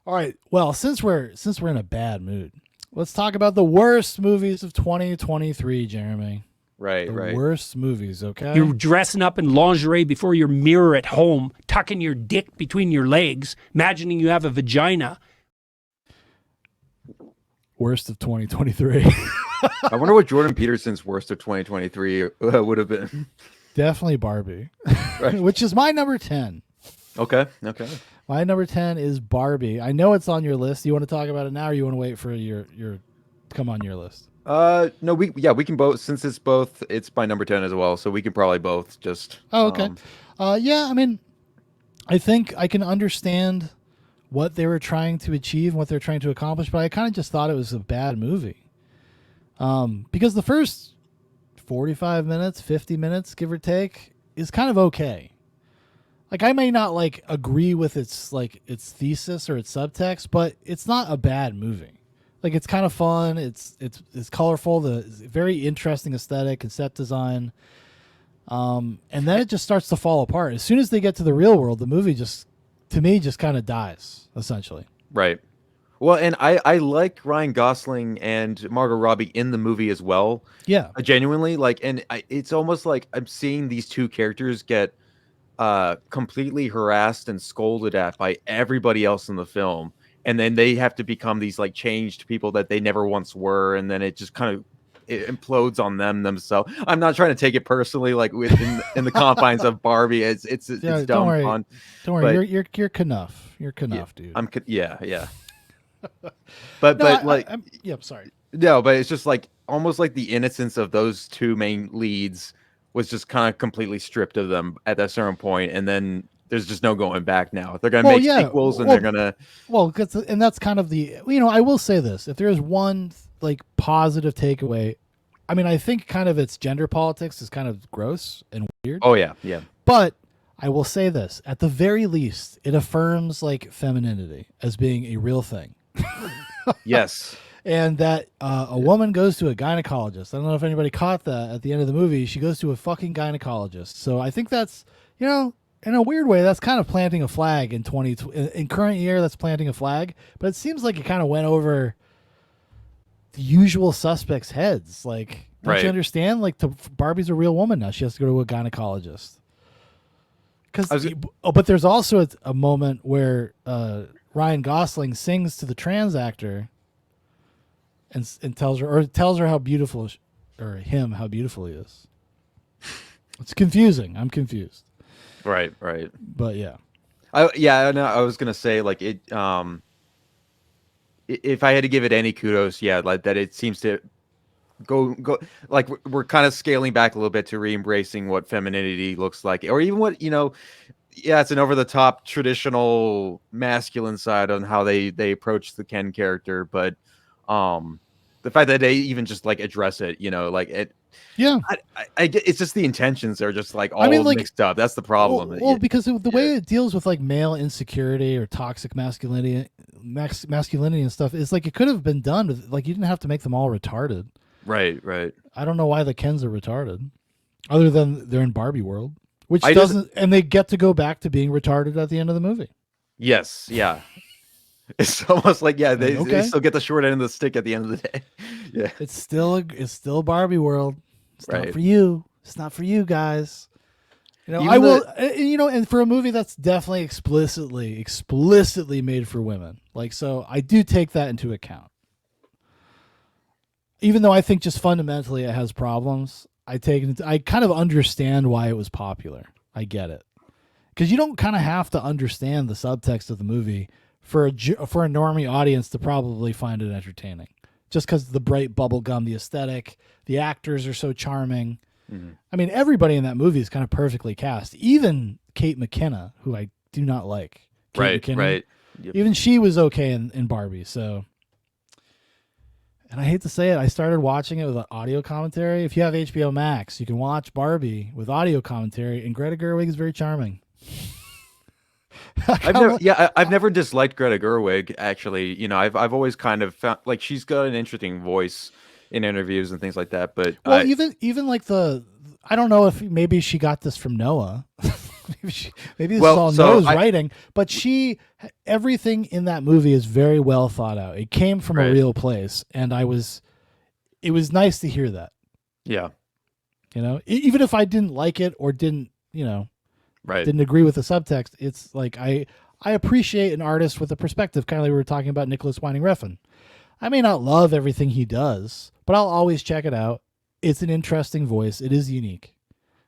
All right. Well, since we're in a bad mood, let's talk about the worst movies of 2023, Jeremy. Right, The right. worst movies, You're okay? dressing up in lingerie before your mirror at home, tucking your dick between your legs, imagining you have a vagina. Worst of 2023. I wonder what Jordan Peterson's worst of 2023 would have been. Definitely Barbie, Right. which is my number 10. Okay. Okay. My number 10 is Barbie. I know it's on your list. You want to talk about it now or you want to wait for your come on your list? No, we can both, since it's by number 10 as well, so we can probably both just Oh, okay. Yeah, I mean, I think I can understand what they were trying to achieve and what they're trying to accomplish, but I kind of just thought it was a bad movie. Because the first 45 minutes, 50 minutes, give or take, is kind of okay. Like I may not like agree with its thesis or its subtext, but it's not a bad movie. Like it's kind of fun. It's colorful. It's very interesting aesthetic and set design. And then it just starts to fall apart. As soon as they get to the real world, the movie just, to me, just kind of dies essentially. right. Well, and I like Ryan Gosling and Margot Robbie in the movie as well. Yeah. Genuinely, like, and it's almost like I'm seeing these two characters get completely harassed and scolded at by everybody else in the film, and then they have to become these like changed people that they never once were, and then it just kind of it implodes on themselves. I'm not trying to take it personally, like within in the confines of Barbie. It's Yeah. Don't dumb worry. fun, Don't worry. but You're Knuff. You're yeah, Knuff, dude. yeah. But No, like I'm yeah. I'm sorry. no, but it's just like almost like the innocence of those two main leads was just kind of completely stripped of them at that certain point, and then there's just no going back now. They're gonna Well, make yeah. sequels, and they're gonna And that's kind of the, I will say this: if there's one like positive takeaway, I mean, I think kind of its gender politics is kind of gross and weird, oh yeah, yeah, but I will say this: at the very least, it affirms like femininity as being a real thing, yes, and that a woman goes to a gynecologist. I don't know if anybody caught that at the end of the movie. She goes to a fucking gynecologist. So I think that's, in a weird way, that's kind of planting a flag in in current year. That's planting a flag, but it seems like it kind of went over the usual suspects' heads. Like, don't right. you understand? Like, Barbie's a real woman now. She has to go to a gynecologist. Was But there's also a moment where Ryan Gosling sings to the trans actor and tells her how beautiful, or him how beautiful he is. It's confusing. I'm confused. right. But yeah. Yeah, no, I was gonna say like it. If I had to give it any kudos, yeah, like that, it seems to go like we're kind of scaling back a little bit to re-embracing what femininity looks like, or even what yeah, it's an over-the-top traditional masculine side on how they approach the Ken character, but the fact that they even just like address it, like it. Yeah. I get it's just the intentions are just like I all mean, like, mixed up. That's the problem. well, because of the Yeah. way it deals with like male insecurity or toxic masculinity and stuff, is like it could have been done with, like, you didn't have to make them all retarded. Right. I don't know why the Kens are retarded, other than they're in Barbie world, which I just- doesn't, and they get to go back to being retarded at the end of the movie. Yes, yeah. It's almost like they Okay. still get the short end of the stick at the end of the day. Yeah, It's still Barbie world. It's not Right. for you. It's not for you guys. Even I will. And for a movie that's definitely explicitly made for women, like, so I do take that into account. Even though I think just fundamentally it has problems, I kind of understand why it was popular. I get it, because you don't kind of have to understand the subtext of the movie for a normie audience to probably find it entertaining. Just because the bright bubble gum, the aesthetic, the actors are so charming. Mm-hmm. I mean, everybody in that movie is kind of perfectly cast. Even Kate McKinnon, who I do not like. Kate McKinnon, right. Yep. Even she was okay in Barbie. So, and I hate to say it, I started watching it with audio commentary. If you have HBO Max, you can watch Barbie with audio commentary, and Greta Gerwig is very charming. I've never disliked Greta Gerwig. Actually, I've always kind of found like she's got an interesting voice in interviews and things like that. But Well, even like I don't know if maybe she got this from Noah. maybe this Well, is all so Noah's writing, but everything in that movie is very well thought out. It came from a Right. real place, and it was nice to hear that. Yeah. Even if I didn't like it or didn't Right. didn't agree with the subtext, it's like I appreciate an artist with a perspective, kind of like we were talking about Nicholas Winding Refn. I may not love everything he does, but I'll always check it out. It's an interesting voice. It is unique.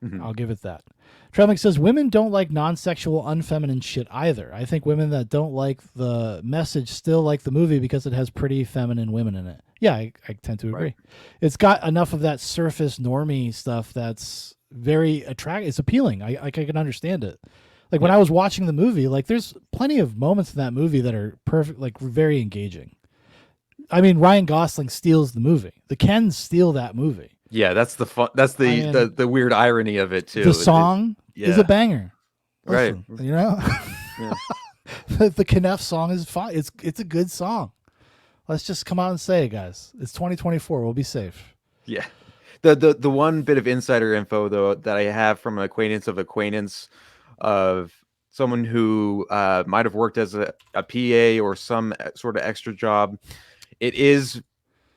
Mhm. I'll give it that. Tremlick says women don't like non-sexual, unfeminine shit either. I think women that don't like the message still like the movie because it has pretty feminine women in it. Yeah, I tend to agree. Right. It's got enough of that surface normie stuff that's very attractive. It's appealing. I can understand it. Like when I was watching the movie, like there's plenty of moments in that movie that are perfect, like very engaging. I mean, Ryan Gosling steals the movie. The Kens steal that movie. Yeah, that's the fun. That's the weird irony of it too. The song is a banger. Right. Listen, Yeah. the Kneff song is fine. It's a good song. Let's just come out and say it, guys. It's 2024. We'll be safe. Yeah. The one bit of insider info though that I have from an acquaintance of someone who might have worked as a PA or some sort of extra job. It is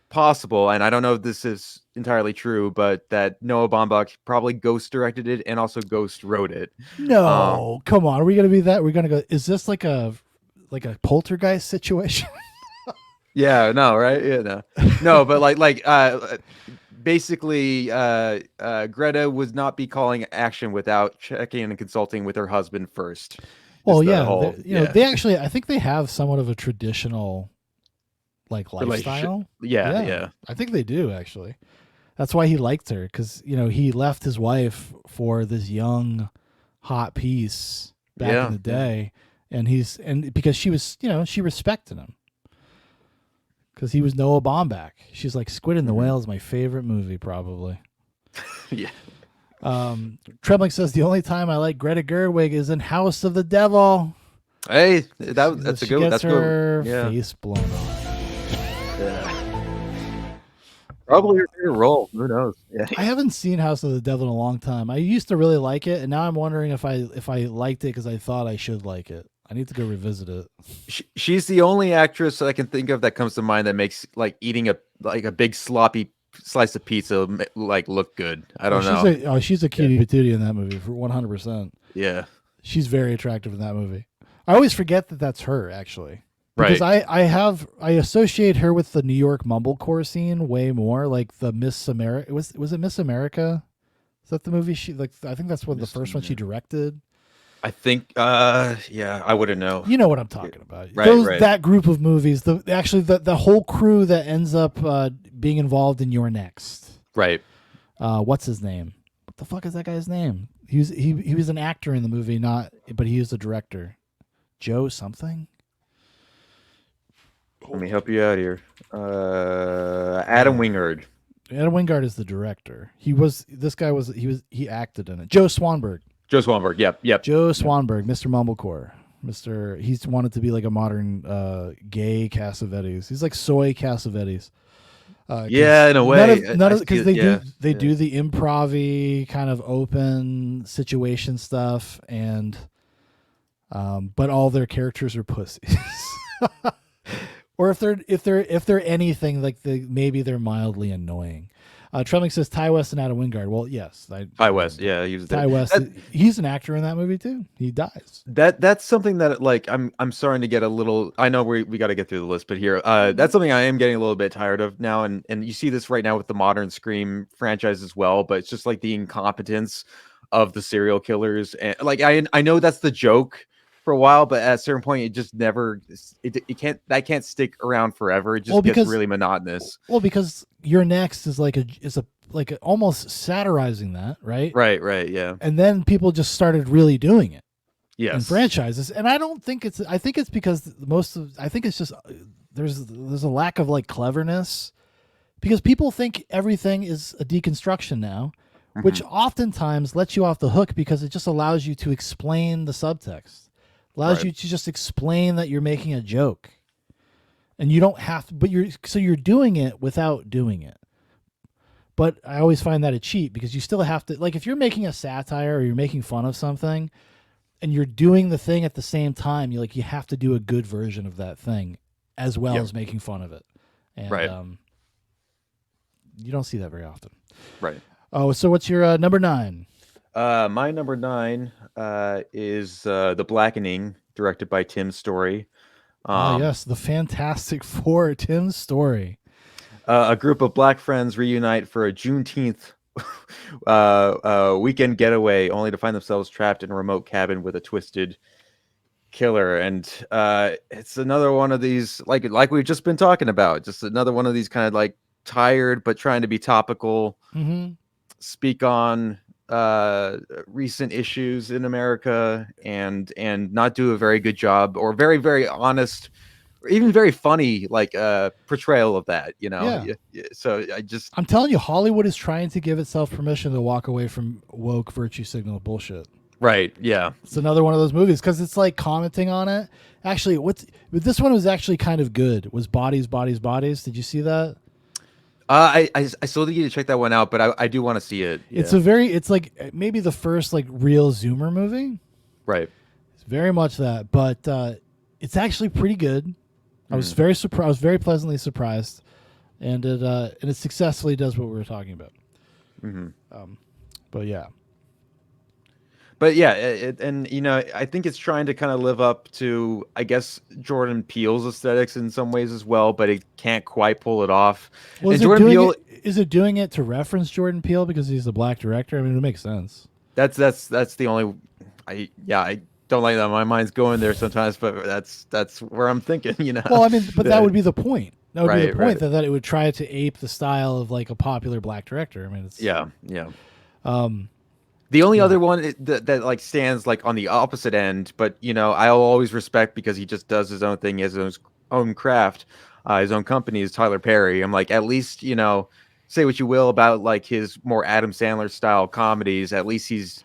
possible, and I don't know if this is entirely true, but that Noah Baumbach probably ghost directed it and also ghost wrote it. No, come on. Are we gonna be that? We're gonna go. Is this like a poltergeist situation? Yeah, no, right? Yeah, no, but basically, Greta would not be calling action without checking and consulting with her husband first. Well, Just the yeah, whole- they actually, I think they have somewhat of a traditional like lifestyle. Yeah. I think they do actually. That's why he liked her, because he left his wife for this young, hot piece back in the day, and because she was, she respected him. Because he was Noah Baumbach. She's like, Squid and the Whale is my favorite movie, probably. Yeah. Trebling says the only time I like Greta Gerwig is in House of the Devil. Hey, that's a She good. gets That's her good. Yeah. face blown off. Probably her favorite role. Who knows? Yeah. I haven't seen House of the Devil in a long time. I used to really like it, and now I'm wondering if I liked it because I thought I should like it. I need to go revisit it. She's the only actress I can think of that comes to mind that makes like eating a big sloppy slice of pizza like look good. I don't know. She's a cutie patootie in that movie for 100%. Yeah. She's very attractive in that movie. I always forget that that's her actually. Because I associate her with the New York mumblecore scene way more, like the Miss America. Was it Miss America? Is that the movie I think that's the first one she directed. I think I wouldn't know. You know what I'm talking about. Right. That group of movies, the whole crew that ends up being involved in You're Next. Right. What's his name? What the fuck is that guy's name? He was an actor in the movie, but he was the director. Joe something? Let me help you out here. Adam Wingard. Adam Wingard is the director. He acted in it. Joe Swanberg. Joe Swanberg. Yep. Joe Swanberg, Mr. Mumblecore. He's wanted to be like a modern gay Cassavetes. He's like soy Cassavetes. In a way. Because they do the improv-y kind of open situation stuff, and but all their characters are pussies. Or if they're anything, like maybe they're mildly annoying. Tremling says Ty West and Adam Wingard. Well, yes, Ty West. Yeah, he was Ty West. He's an actor in that movie too. He dies. That's something that like I'm starting to get a little. I know we got to get through the list, but here that's something I am getting a little bit tired of now, and you see this right now with the modern Scream franchise as well. But it's just like the incompetence of the serial killers, and like I know that's the joke for a while, but at a certain point it just never it can't stick around forever. It just gets really monotonous. Well, because You're Next is like almost satirizing that, right? Right, yeah. And then people just started really doing it. Yes. In franchises, and I think it's because it's just there's a lack of like cleverness, because people think everything is a deconstruction now, which oftentimes lets you off the hook because it just allows you to explain the subtext. Allows you to just explain that you're making a joke, and you don't have to, but you're doing it without doing it. But I always find that a cheat because you still have to, like, if you're making a satire or you're making fun of something and you're doing the thing at the same time, you have to do a good version of that thing as well as making fun of it. And Right. You don't see that very often. Right. Oh, so what's your number 9? My number 9 is The Blackening, directed by Tim Story. Yes, the Fantastic Four, Tim's Story. A group of black friends reunite for a Juneteenth weekend getaway, only to find themselves trapped in a remote cabin with a twisted killer. And it's another one of these, like we've just been talking about, just another one of these kind of like tired but trying to be topical, speak on recent issues in America, and not do a very good job, or very, very honest, or even very funny, like portrayal of that, Yeah. So I'm telling you, Hollywood is trying to give itself permission to walk away from woke virtue signal bullshit. Right, yeah. It's another one of those movies because it's like commenting on it. Actually, this one was actually kind of good. Was Bodies, Bodies, Bodies? Did you see that? I still need to check that one out, but I do want to see it. Yeah. It's like maybe the first like real Zoomer movie. Right. It's very much that, but it's actually pretty good. I was very surprised. I was very pleasantly surprised, and it successfully does what we were talking about. But yeah. But yeah, and I think it's trying to kind of live up to, I guess, Jordan Peele's aesthetics in some ways as well, but it can't quite pull it off. Well, and Jordan Peele, is it doing it to reference Jordan Peele because he's a black director? I mean, it makes sense. That's the only. I don't like that. My mind's going there sometimes, but that's where I'm thinking. Well, I mean, but that would be the point. That would be the point right. that it would try to ape the style of like a popular black director. I mean, it's yeah. The only other one that like stands like on the opposite end, but I'll always respect because he just does his own thing, he has his own craft, his own company, is Tyler Perry. I'm like, at least say what you will about like his more Adam Sandler style comedies, at least he's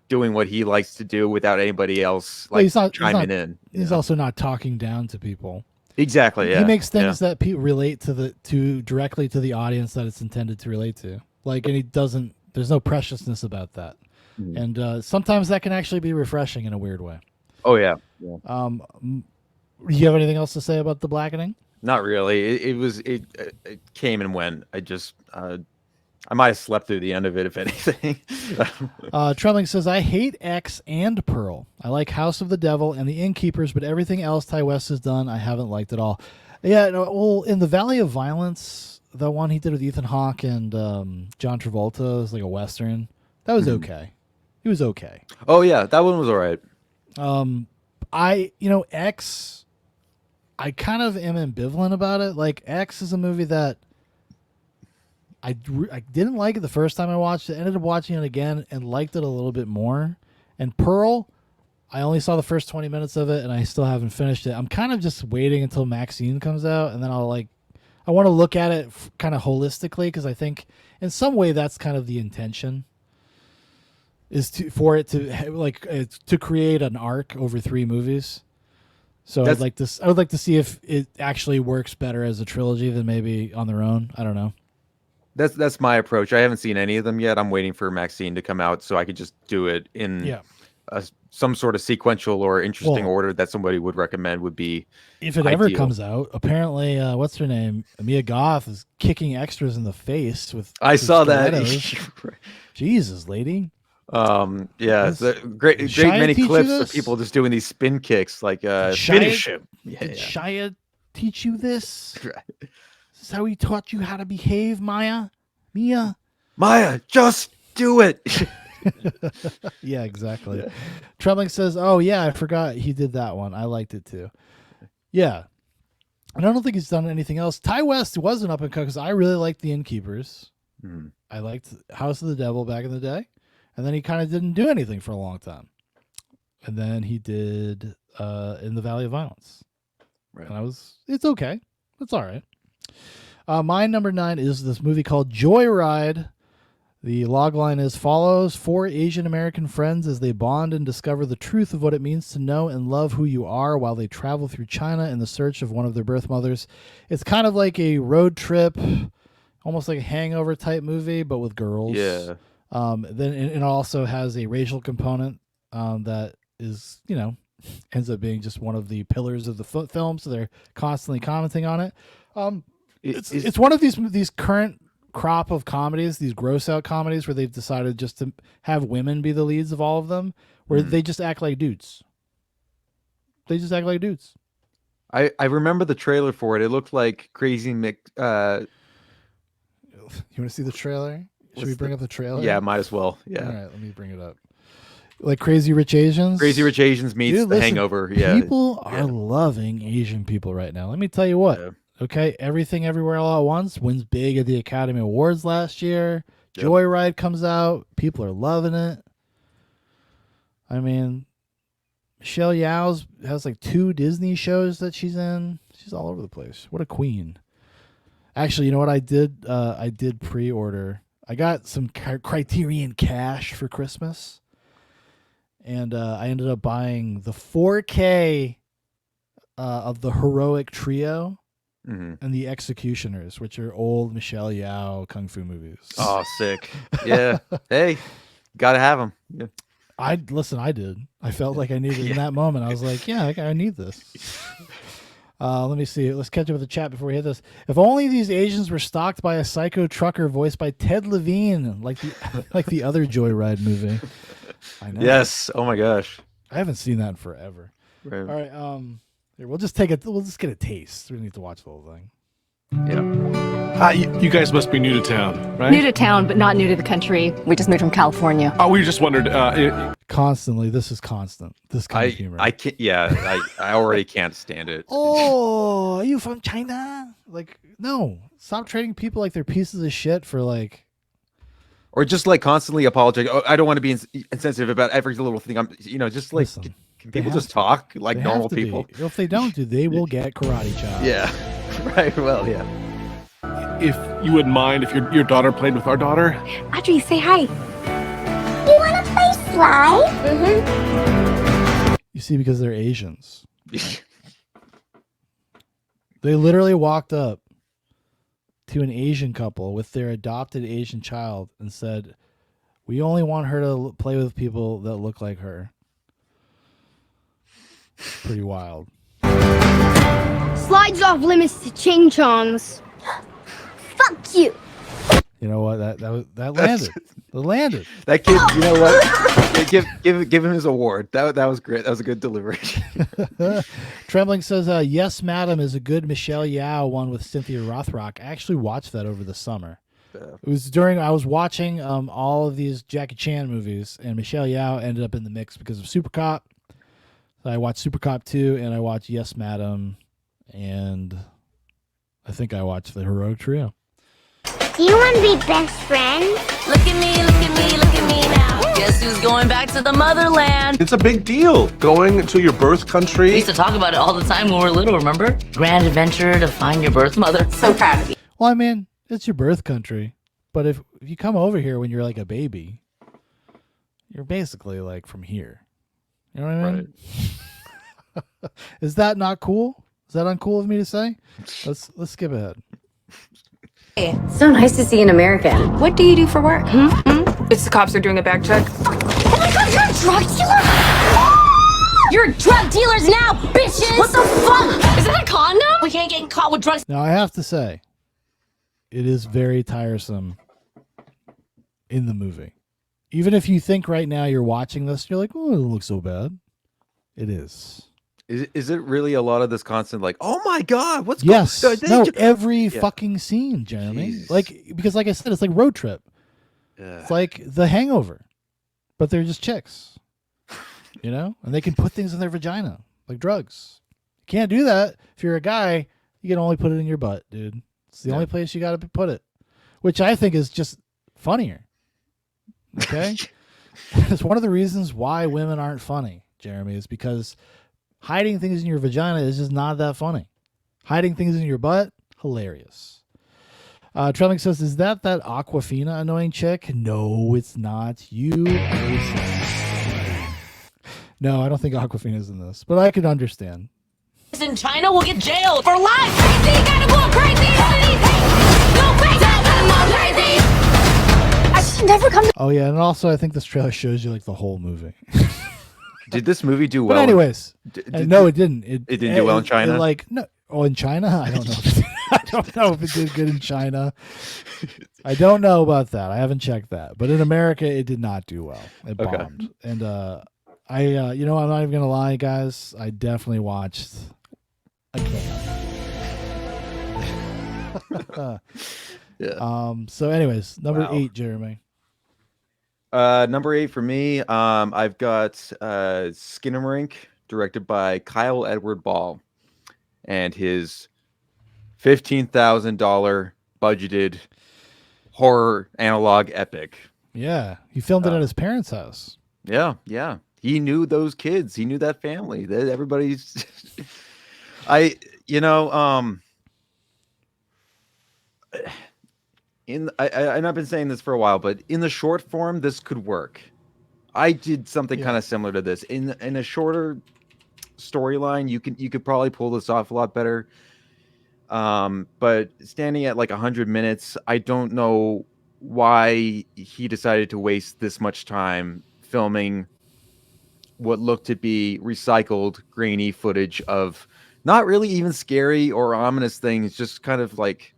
doing what he likes to do without anybody else chiming in. He's also not talking down to people. Exactly. Yeah. He makes things that relate to directly to the audience that it's intended to relate to. Like, and he doesn't. There's no preciousness about that. And sometimes that can actually be refreshing in a weird way. Oh yeah. Do you have anything else to say about The Blackening? Not really. It came and went. I might have slept through the end of it, if anything. Trembling says, I hate X and Pearl. I like House of the Devil and The Innkeepers, but everything else Ty West has done, I haven't liked at all. Yeah, well, in The Valley of Violence, the one he did with Ethan Hawke and John Travolta, was like a Western. That was okay. It was okay. Oh, yeah, that one was all right. X, I kind of am ambivalent about it. Like, X is a movie that I didn't like it the first time I watched it. Ended up watching it again and liked it a little bit more. And Pearl, I only saw the first 20 minutes of it and I still haven't finished it. I'm kind of just waiting until Maxine comes out, and then I want to look at it kind of holistically, because I think in some way that's kind of the intention, is to create an arc over 3 movies. So I would like to see if it actually works better as a trilogy than maybe on their own. I don't know. That's my approach. I haven't seen any of them yet. I'm waiting for Maxine to come out so I could just do it in some sort of sequential or interesting order that somebody would recommend would be if it ever comes out. Apparently, what's her name? Mia Goth is kicking extras in the face with. I saw that. Jesus, lady. It's a great many clips of people just doing these spin kicks, like finish him. Did Shia teach you this? Right. This is how he taught you how to behave, Mia, just do it. Yeah, exactly. Yeah. Trembling says, oh yeah, I forgot he did that one. I liked it too. Yeah, and I don't think he's done anything else. Ty West wasn't up and cut because I really liked The Innkeepers. I liked House of the Devil back in the day, and then he kind of didn't do anything for a long time, and then he did In the Valley of Violence. Right. And it's okay. It's all right. My number 9 is this movie called Joyride. The logline is follows 4 Asian American friends as they bond and discover the truth of what it means to know and love who you are while they travel through China in the search of one of their birth mothers. It's kind of like a road trip, almost like a Hangover type movie, but with girls. Yeah. Then it also has a racial component that is, ends up being just one of the pillars of the film. So they're constantly commenting on it. It's one of these current crop of comedies, these gross out comedies where they've decided just to have women be the leads of all of them, where they just act like dudes. They just act like dudes. I remember the trailer for it. It looked like Crazy Mick. You want to see the trailer? Should we bring up the trailer? Yeah, might as well. Yeah. All right, let me bring it up. Like Crazy Rich Asians? Crazy Rich Asians meets Dude, The listen, Hangover. Yeah. People are loving Asian people right now. Let me tell you what. Yeah. Okay, Everything Everywhere All at Once wins big at the Academy Awards last year. Yep. Joyride comes out. People are loving it. I mean, Michelle Yeoh has like 2 Disney shows that she's in. She's all over the place. What a queen. Actually, you know what I did? I did pre-order. I got some Criterion Cash for Christmas. And I ended up buying the 4K of the Heroic Trio and the Executioners, which are old Michelle Yeoh kung fu movies. Oh, sick. Yeah. Hey, gotta have them. Yeah. I did. I felt like I needed it in that moment. I was like, yeah, I need this. Let me see. Let's catch up with the chat before we hit this. If only these Asians were stalked by a psycho trucker voiced by Ted Levine, like the other Joyride movie. I know. Yes. Oh my gosh. I haven't seen that in forever. Right. All right. Here, we'll just get a taste. We don't need to watch the whole thing. Yeah. You guys must be new to town, right? New to town, but not new to the country. We just moved from California. Oh, we just wondered. Constantly. This is constant. This kind of humor. I can't. Yeah. I already can't stand it. Oh, are you from China? Like, no. Stop treating people like they're pieces of shit for like. Or just like constantly apologizing. Oh, I don't want to be insensitive about every little thing. I'm, just like, Listen, can people just talk like they normal have to be. people? If they don't they will get karate chopped. Yeah. Right. Well, yeah. If you wouldn't mind if your daughter played with our daughter. Audrey, say hi. You want to play slide? Mm-hmm. You see, because they're Asians. They literally walked up to an Asian couple with their adopted Asian child and said, "We only want her to play with people that look like her." Pretty wild. Slides off limits to Ching Chongs. Fuck you. You know what? That landed. It landed. That kid, you know what? give him his award. That was great. That was a good delivery. Trembling says, "Yes, Madam" is a good Michelle Yeoh one with Cynthia Rothrock. I actually watched that over the summer. It was I was watching all of these Jackie Chan movies, and Michelle Yeoh ended up in the mix because of Super Cop. So I watched Super Cop 2, and I watched Yes, Madam, and I think I watched the Heroic Trio. Do you want to be best friends? Look at me, look at me, look at me now. Guess who's going back to the motherland? It's a big deal going to your birth country. We used to talk about it all the time when we were little, remember? Grand adventure to find your birth mother. So proud of you. Well, I mean, it's your birth country, but if you come over here when you're like a baby, you're basically like from here. You know what I mean? Right. Is that not cool? Is that uncool of me to say? Let's skip ahead. Hey, so nice to see an American. What do you do for work? It's the cops are doing a bag check. Oh my god, you're a drug dealer! You're drug dealers now, bitches! What the fuck? Is that a condom? We can't get caught with drugs. Now, I have to say, it is very tiresome in the movie. Even if you think right now you're watching this, you're like, oh, it doesn't look so bad. It is. Is it really a lot of this constant like, oh my god, what's yes, going on? no, every fucking scene, Jeremy. Jesus. Like, because like I said, it's like road trip. It's like The Hangover, but they're just chicks, and they can put things in their vagina like drugs. You can't do that if you're a guy. You can only put it in your butt, dude. It's the only place you got to put it, which I think is just funnier. Okay, it's one of the reasons why women aren't funny, Jeremy, is because hiding things in your vagina is just not that funny. Hiding things in your butt, hilarious. Trelling says, is that Aquafina annoying chick? No, it's not. You are racist. No, I don't think Aquafina's in this, but I could understand. In China, we'll get jailed for life. Crazy, gotta go crazy. Go crazy. never come to Oh yeah, and also I think this trailer shows you like the whole movie. Did this movie do well? But anyways, Did- no, it didn't. it didn't do well in China? like no, in China, I don't know. I don't know if it did good in China. I don't know about that. I haven't checked that. But in America, it did not do well. It Okay. bombed. And you know, I'm not even gonna lie, guys. I definitely watched again. Yeah. So, anyways, number Wow. 8, Jeremy. Number 8 for me, I've got Skinamarink, directed by Kyle Edward Ball, and his $15,000 budgeted horror analog epic. Yeah, he filmed it at his parents' house. Yeah, yeah. He knew those kids. He knew that family. That everybody's. And I've been saying this for a while, but in the short form, this could work. I did something kind of similar to this in a shorter storyline. You could probably pull this off a lot better. But standing at like 100 minutes, I don't know why he decided to waste this much time filming what looked to be recycled, grainy footage of not really even scary or ominous things, just kind of like.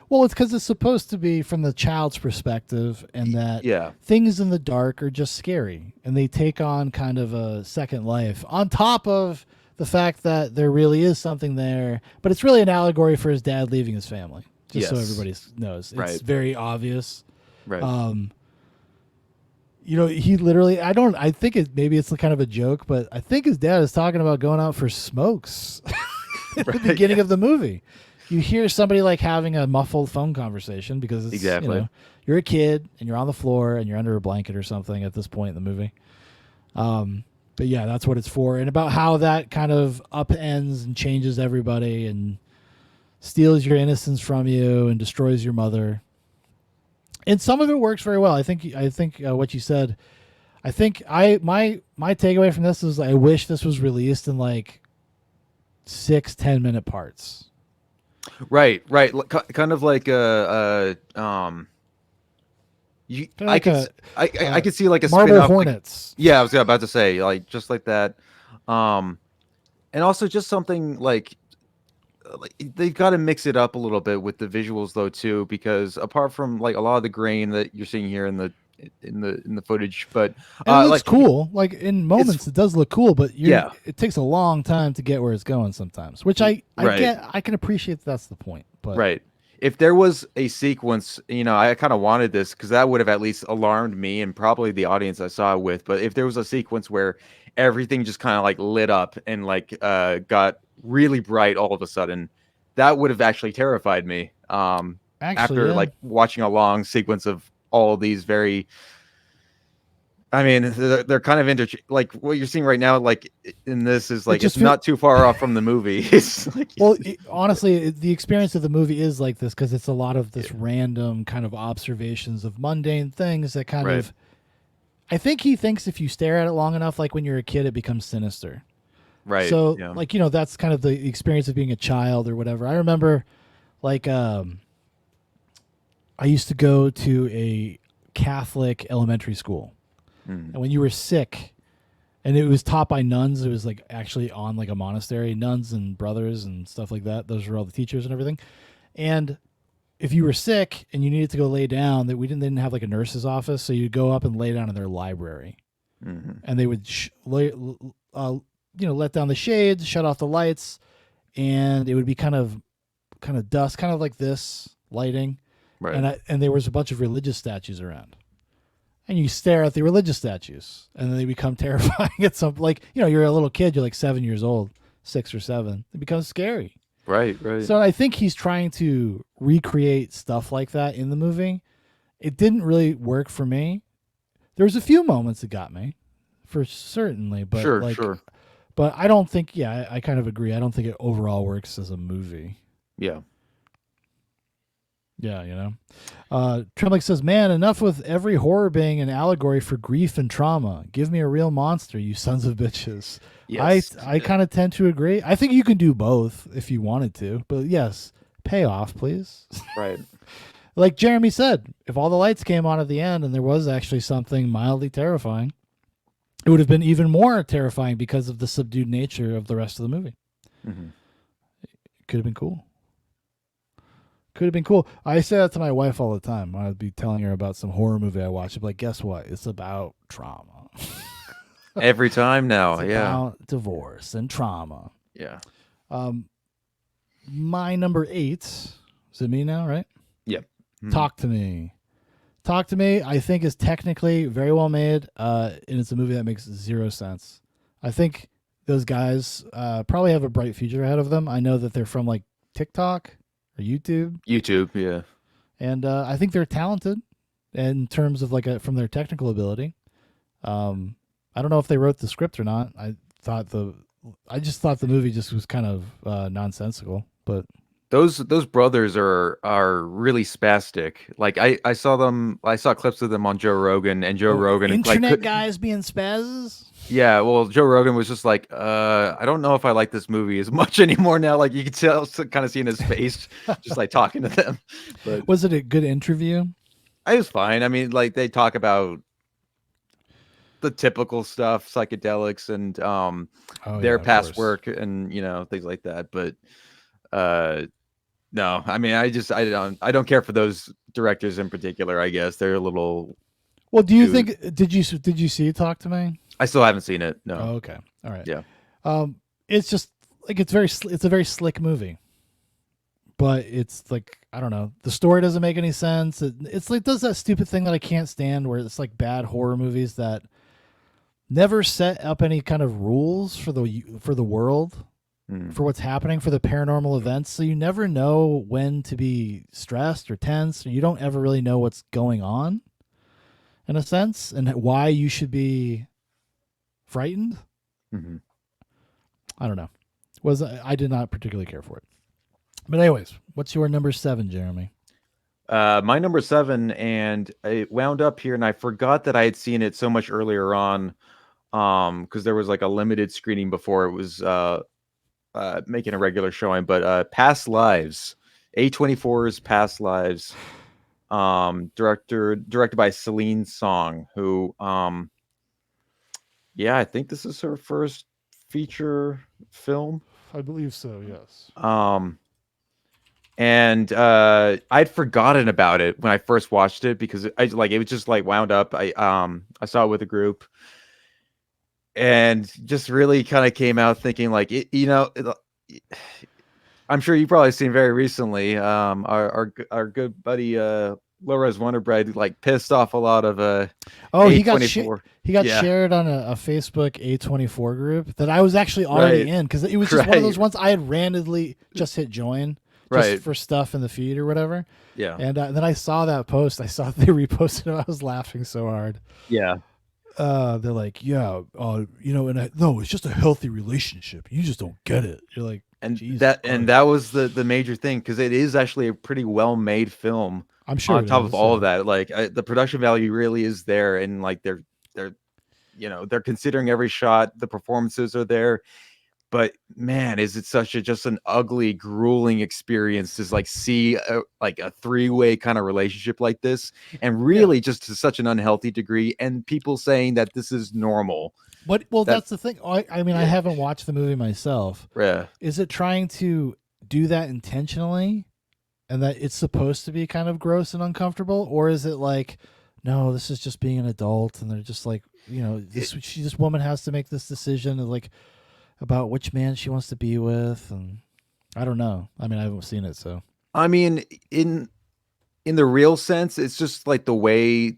Well, it's because it's supposed to be from the child's perspective, and that things in the dark are just scary, and they take on kind of a second life on top of the fact that there really is something there, but it's really an allegory for his dad leaving his family. Just so everybody knows, it's very obvious. Right. You know, he literally, I think maybe it's kind of a joke, but I think his dad is talking about going out for smokes at the beginning of the movie. You hear somebody like having a muffled phone conversation because it's, you know, you're a kid and you're on the floor and you're under a blanket or something at this point in the movie. But yeah, that's what it's for. And about how that kind of upends and changes everybody and steals your innocence from you and destroys your mother. And some of it works very well. I think what you said, my takeaway from this is I wish this was released in like 6-10 minute parts. Right. Kind of like I could see like a Marble spin-off, Hornets. Like, I was about to say like just like that, and also just something like they've got to mix it up a little bit with the visuals though too, because apart from like a lot of the grain that you're seeing here in the footage, but it looks cool. Like in moments, it does look cool, but it takes a long time to get where it's going sometimes. Which I get. I can appreciate that's the point. But right, if there was a sequence, you know, I kind of wanted this because that would have at least alarmed me and probably the audience I saw it with. But if there was a sequence where everything just kind of like lit up and like got really bright all of a sudden, that would have actually terrified me. After like watching a long sequence of all of these very, I mean, they're kind of like what you're seeing right now, like in this is like, it's not too far off from the movie. It's like, well, honestly, the experience of the movie is like this because it's a lot of this random kind of observations of mundane things that kind of, I think he thinks if you stare at it long enough, like when you're a kid, it becomes sinister. Right. So like, you know, that's kind of the experience of being a child or whatever. I remember like, I used to go to a Catholic elementary school. And when you were sick, and it was taught by nuns, it was like actually on like a monastery, nuns and brothers and stuff like that. Those were all the teachers and everything. And if you were sick and you needed to go lay down, they didn't have like a nurse's office, so you'd go up and lay down in their library. And they would let down the shades, shut off the lights, and it would be kind of dusk, kind of like this lighting. Right. And there was a bunch of religious statues around. And you stare at the religious statues, and then they become terrifying at some, like, you know, you're a little kid, you're like 7 years old, 6 or 7. It becomes scary. Right. So I think he's trying to recreate stuff like that in the movie. It didn't really work for me. There was a few moments that got me, for certainly, but sure. But I don't think, I kind of agree. I don't think it overall works as a movie. Yeah. Yeah, you know. Tremblay says, man, enough with every horror being an allegory for grief and trauma. Give me a real monster, you sons of bitches. Yes. I kind of tend to agree. I think you can do both if you wanted to. But yes, pay off, please. Right. like Jeremy said, if all the lights came on at the end and there was actually something mildly terrifying, it would have been even more terrifying because of the subdued nature of the rest of the movie. Mm-hmm. Could have been cool. Could have been cool. I say that to my wife all the time. I'd be telling her about some horror movie I watched. I'd be like, guess what? It's about trauma. Every time now, It's yeah. about divorce and trauma. Yeah. My number 8. Is it me now, right? Yep. Mhm. Talk to Me. Talk to Me, I think, is technically very well made, and it's a movie that makes zero sense. I think those guys probably have a bright future ahead of them. I know that they're from like TikTok or YouTube, Yeah. and I think they're talented in terms of from their technical ability. I don't know if they wrote the script or not. I just thought the movie just was kind of nonsensical, but Those brothers are really spastic. Like I saw clips of them on Joe Rogan, and Joe Rogan internet guys being spazzes. Yeah, well, Joe Rogan was just like, I don't know if I like this movie as much anymore now. Like you could tell, kind of seeing his face, just like talking to them. But Was it a good interview? I was fine. I mean, like they talk about the typical stuff, psychedelics, and their of past course. work, and things like that. But no, I mean, I don't care for those directors in particular. I guess they're a little. Well, do you think did you see Talk to Me? I still haven't seen it. No. Oh, okay. All right. Yeah. It's just like it's a very slick movie, but it's like I don't know. The story doesn't make any sense. It's like does that stupid thing that I can't stand, where it's like bad horror movies that never set up any kind of rules for the world, for what's happening, for the paranormal events. So you never know when to be stressed or tense, or you don't ever really know what's going on, in a sense, and why you should be frightened. Mm-hmm. I don't know. I did not particularly care for it. But anyways, what's your number 7, Jeremy? My number 7, and it wound up here, and I forgot that I had seen it so much earlier on, because there was like a limited screening before it was making a regular showing. But Past Lives, A24's Past Lives, directed by Celine Song, who yeah, I think this is her first feature film. I believe so, yes. And I'd forgotten about it when I first watched it because it was just like wound up. I saw it with a group and just really kind of came out thinking like I'm sure you probably seen very recently our good buddy Laura's Wonderbread like pissed off a lot of he got A24. shared on a Facebook A24 group that I was actually already in, because it was just one of those ones I had randomly just hit join just for stuff in the feed or whatever. Yeah. And then I saw that post. I saw they reposted it. I was laughing so hard. Yeah. They're like, no, it's just a healthy relationship. You just don't get it. You're like, and Jesus that Christ. and that was the major thing, because it is actually a pretty well made film. I'm sure on top of all of that, like the production value really is there, and like they're considering every shot. The performances are there, but man, is it just an ugly, grueling experience to like see a three-way kind of relationship like this, and really just to such an unhealthy degree, and people saying that this is normal. But that's the thing. I mean, I haven't watched the movie myself. Yeah. Is it trying to do that intentionally, and that it's supposed to be kind of gross and uncomfortable, or is it like, no, this is just being an adult, and they're just like, this woman has to make this decision of like about which man she wants to be with, and I don't know. I mean, I haven't seen it, so. I mean, in the real sense, it's just like the way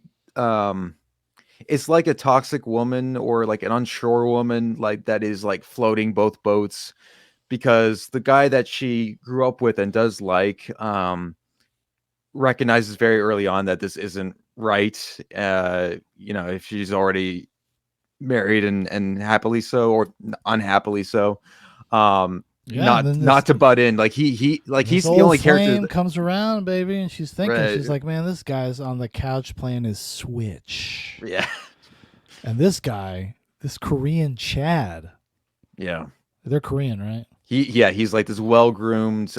it's like a toxic woman or like an unsure woman, like that is like floating both boats, because the guy that she grew up with and does like recognizes very early on that this isn't right. If she's already married and happily so, or unhappily so, not to butt in. Like he's the only character that comes around, baby, and she's thinking, she's like, man, this guy's on the couch playing his Switch. Yeah. And this guy, this Korean Chad. Yeah. They're Korean, right? He's like this well-groomed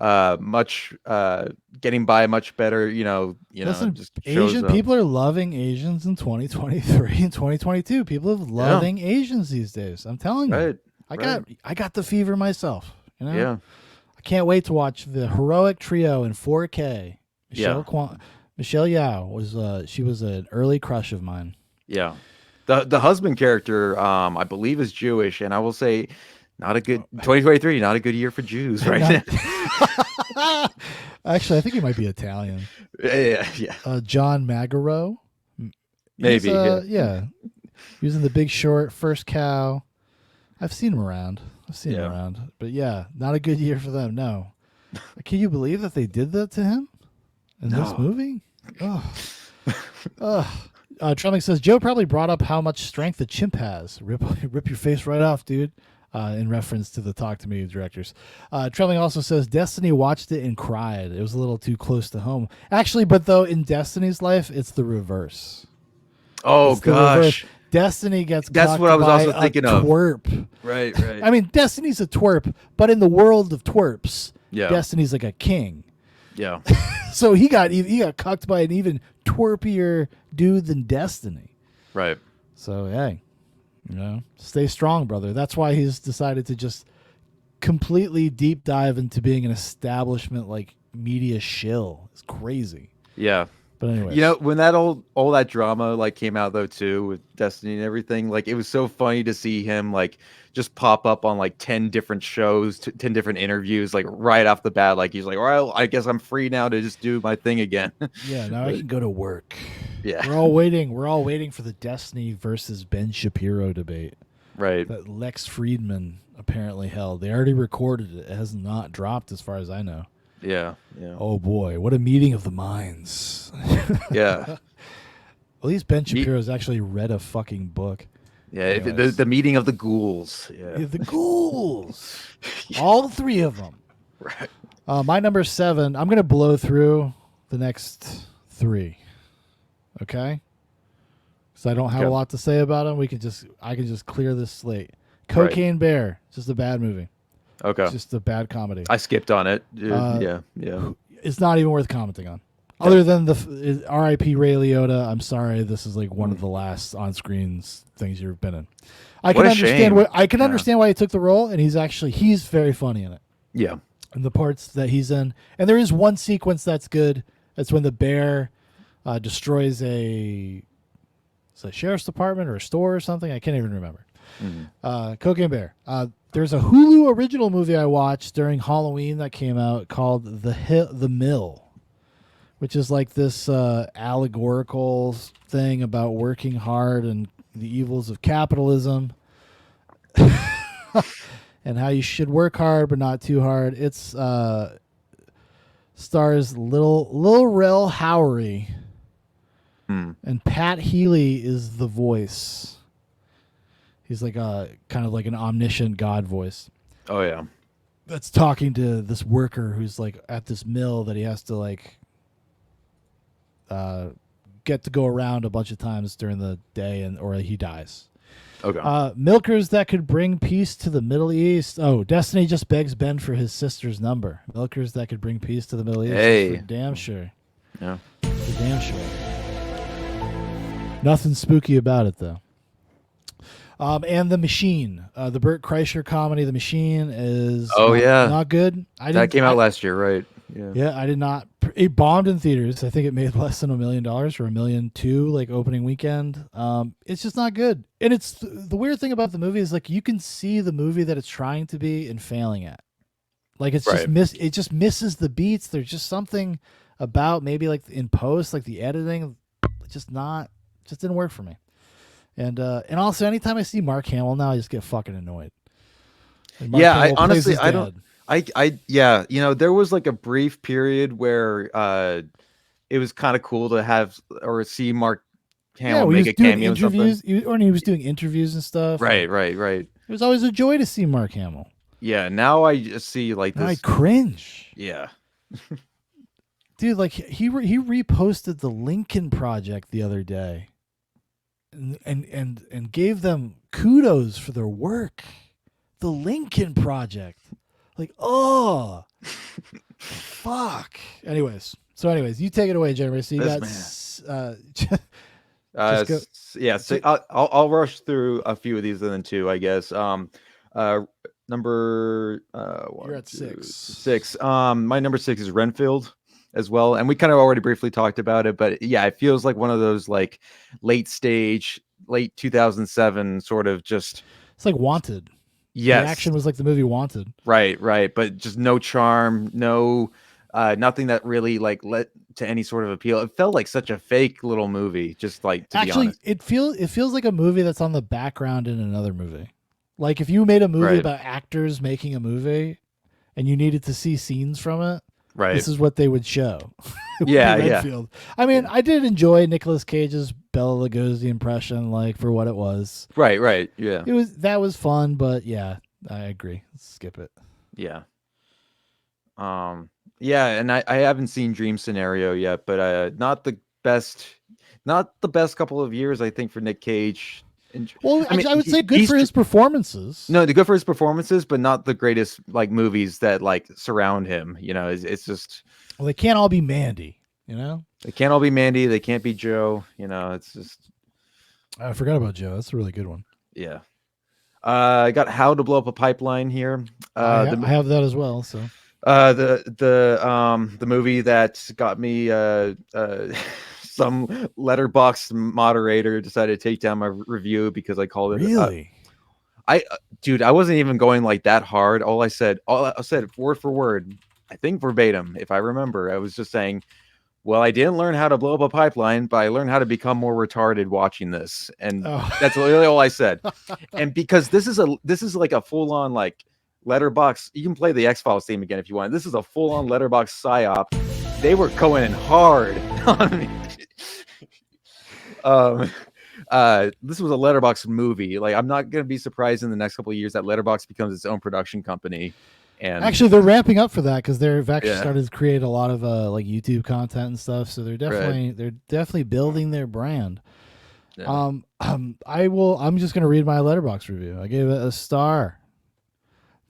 much getting by much better. Listen, just shows Asian them. people are loving Asians in 2023 and 2022. People are loving Asians these days. I'm telling you. Right. I got the fever myself. Yeah. I can't wait to watch the heroic trio in 4K. Michelle Yeoh was an early crush of mine. Yeah. The husband character, I believe, is Jewish, and I will say, not a good 2023, not a good year for Jews right now. Actually, I think he might be Italian. Yeah. John Magaro. Maybe. Yeah. He was in The Big Short, First Cow. I've seen him around. But yeah, not a good year for them. No. Can you believe that they did that to him in this movie? Trelling says Joe probably brought up how much strength a chimp has. Rip your face right off, dude. In reference to the Talk to Me directors. Trelling also says Destiny watched it and cried. It was a little too close to home. Actually, but though in Destiny's life, it's the reverse. Oh gosh. Destiny gets That's what I was also thinking of. Twerp. Right. I mean, Destiny's a twerp, but in the world of twerps, Destiny's like a king. Yeah. So he got cucked by an even twerpier dude than Destiny. Right. So hey, stay strong, brother. That's why he's decided to just completely deep dive into being an establishment like media shill. It's crazy. Yeah. But anyway, when that all that drama like came out though too with Destiny and everything, like it was so funny to see him like just pop up on like 10 different shows, 10 different interviews, like right off the bat. Like he's like, all right, I guess I'm free now to just do my thing again. Yeah, now I can go to work. Yeah, we're all waiting for the Destiny versus Ben Shapiro debate. Right. That Lex Friedman apparently held. They already recorded it. It has not dropped as far as I know. Yeah. Oh boy, what a meeting of the minds. Yeah. At least Ben Shapiro's actually read a fucking book. Yeah, the meeting of the ghouls. Yeah, the ghouls. All three of them. Right. My number 7. I'm gonna blow through the next 3. Okay. Because I don't have a lot to say about them. I can just clear this slate. Cocaine Bear. Just a bad movie. Okay. It's just a bad comedy. I skipped on it. Yeah. It's not even worth commenting on. Other than the R.I.P. Ray Liotta, I'm sorry. This is like one of the last on-screen things you've been in. I can understand why he took the role, and he's very funny in it. Yeah. And the parts that he's in, and there is one sequence that's good. That's when the bear destroys a sheriff's department or a store or something. I can't even remember. Mm-hmm. Cocaine Bear. There's a Hulu original movie I watched during Halloween that came out called The Mill, which is like this allegorical thing about working hard and the evils of capitalism and how you should work hard but not too hard. It's stars Lil Rel Howery, and Pat Healy is the voice. He's like kind of like an omniscient God voice. Oh yeah. That's talking to this worker who's like at this mill that he has to like get to go around a bunch of times during the day or he dies. Okay. Milkers that could bring peace to the Middle East. Oh, Destiny just begs Ben for his sister's number. Milkers that could bring peace to the Middle East. Hey. For damn sure. Yeah. For damn sure. Nothing spooky about it though. And The Machine, the Burt Kreischer comedy, The Machine is not good. That came out last year, right? Yeah, I did not. It bombed in theaters. I think it made less than $1 million or $1.2 million like opening weekend. It's just not good. And it's the weird thing about the movie is like you can see the movie that it's trying to be and failing at. Like it's it just misses the beats. There's just something about maybe like in post, like the editing, just didn't work for me. And also, anytime I see Mark Hamill now, I just get fucking annoyed. I honestly, I don't. There was like a brief period where it was kind of cool to have or see Mark Hamill make a cameo and something. Or he was doing interviews and stuff. Right. It was always a joy to see Mark Hamill. Yeah, now I just see like this. I cringe. Yeah. Dude, like he reposted the Lincoln Project the other day. And gave them kudos for their work. The Lincoln Project. Like, Fuck. Anyways, you take it away, Jeremy. So you got just go. Yeah, so I'll rush through a few of these and then two, I guess. Number You're at 6. 6. My number 6 is Renfield as well, and we kind of already briefly talked about it, but yeah, it feels like one of those like late 2007 sort of just. It's like Wanted. Yes, the action was like the movie Wanted. Right, but just no charm, no. Nothing that really like led to any sort of appeal. It felt like such a fake little movie, just like to be honest. It feels like a movie that's on the background in another movie. Like if you made a movie about actors making a movie and you needed to see scenes from it, this is what they would show. Yeah. I mean, I did enjoy Nicolas Cage's Bela Lugosi impression, like for what it was. Right. Yeah. That was fun, but yeah, I agree. Skip it. Yeah. Yeah, and I haven't seen Dream Scenario yet, but not the best couple of years, I think, for Nick Cage. Well, I would say good for his performances. No, good for his performances, but not the greatest like movies that like surround him. You know, it's just. Well, they can't all be Mandy. You know, they can't all be Mandy. They can't be Joe. You know, it's just. I forgot about Joe. That's a really good one. Yeah. I got How to Blow Up a Pipeline here. I have that as well. So. The movie that got me some letterbox moderator decided to take down my review because I called it really I wasn't even going like that hard. All I said word for word, I think verbatim if I remember, I was just saying, well, I didn't learn how to blow up a pipeline, but I learned how to become more retarded watching this, and that's literally all I said. And because this is like a full on like letterbox, you can play the X-Files theme again if you want. This is a full-on letterbox psyop. They were going in hard on me. This was a letterbox movie. Like, I'm not gonna be surprised in the next couple of years that Letterbox becomes its own production company. And actually, they're ramping up for that because they've actually started to create a lot of like YouTube content and stuff. So they're definitely building their brand. Yeah. I'm just gonna read my letterbox review. I gave it a star.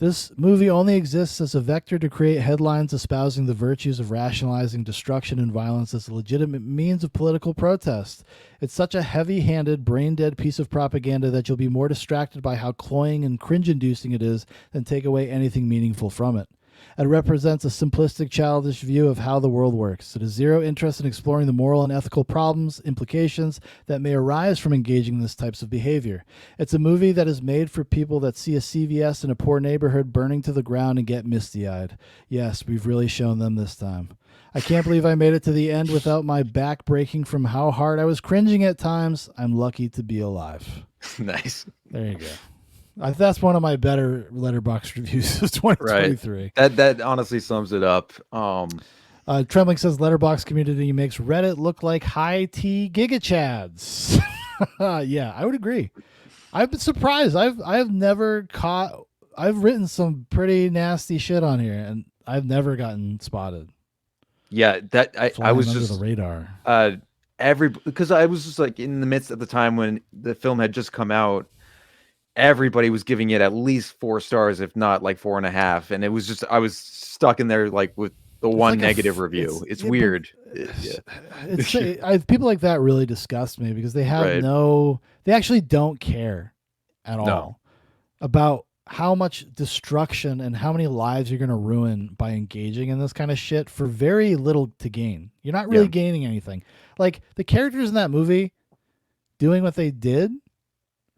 This movie only exists as a vector to create headlines espousing the virtues of rationalizing destruction and violence as a legitimate means of political protest. It's such a heavy-handed, brain-dead piece of propaganda that you'll be more distracted by how cloying and cringe-inducing it is than take away anything meaningful from it. It represents a simplistic, childish view of how the world works. It has zero interest in exploring the moral and ethical problems, implications that may arise from engaging in this types of behavior. It's a movie that is made for people that see a CVS in a poor neighborhood burning to the ground and get misty-eyed. Yes, we've really shown them this time. I can't believe I made it to the end without my back breaking from how hard I was cringing at times. I'm lucky to be alive. Nice. There you go. That's one of my better letterbox reviews of 2023. Right. That honestly sums it up. Trembling says letterbox community makes Reddit look like high tea gigachads. Yeah, I would agree. I've been surprised. I've written some pretty nasty shit on here and I've never gotten spotted. Yeah, I was under just the radar. Because I was just like in the midst of the time when the film had just come out. Everybody was giving it at least 4 stars, if not like 4.5. And it was just, I was stuck in there like with the one like negative review. It's weird. People like that really disgust me because they have they actually don't care at all about how much destruction and how many lives you're going to ruin by engaging in this kind of shit for very little to gain. You're not really gaining anything. Like the characters in that movie doing what they did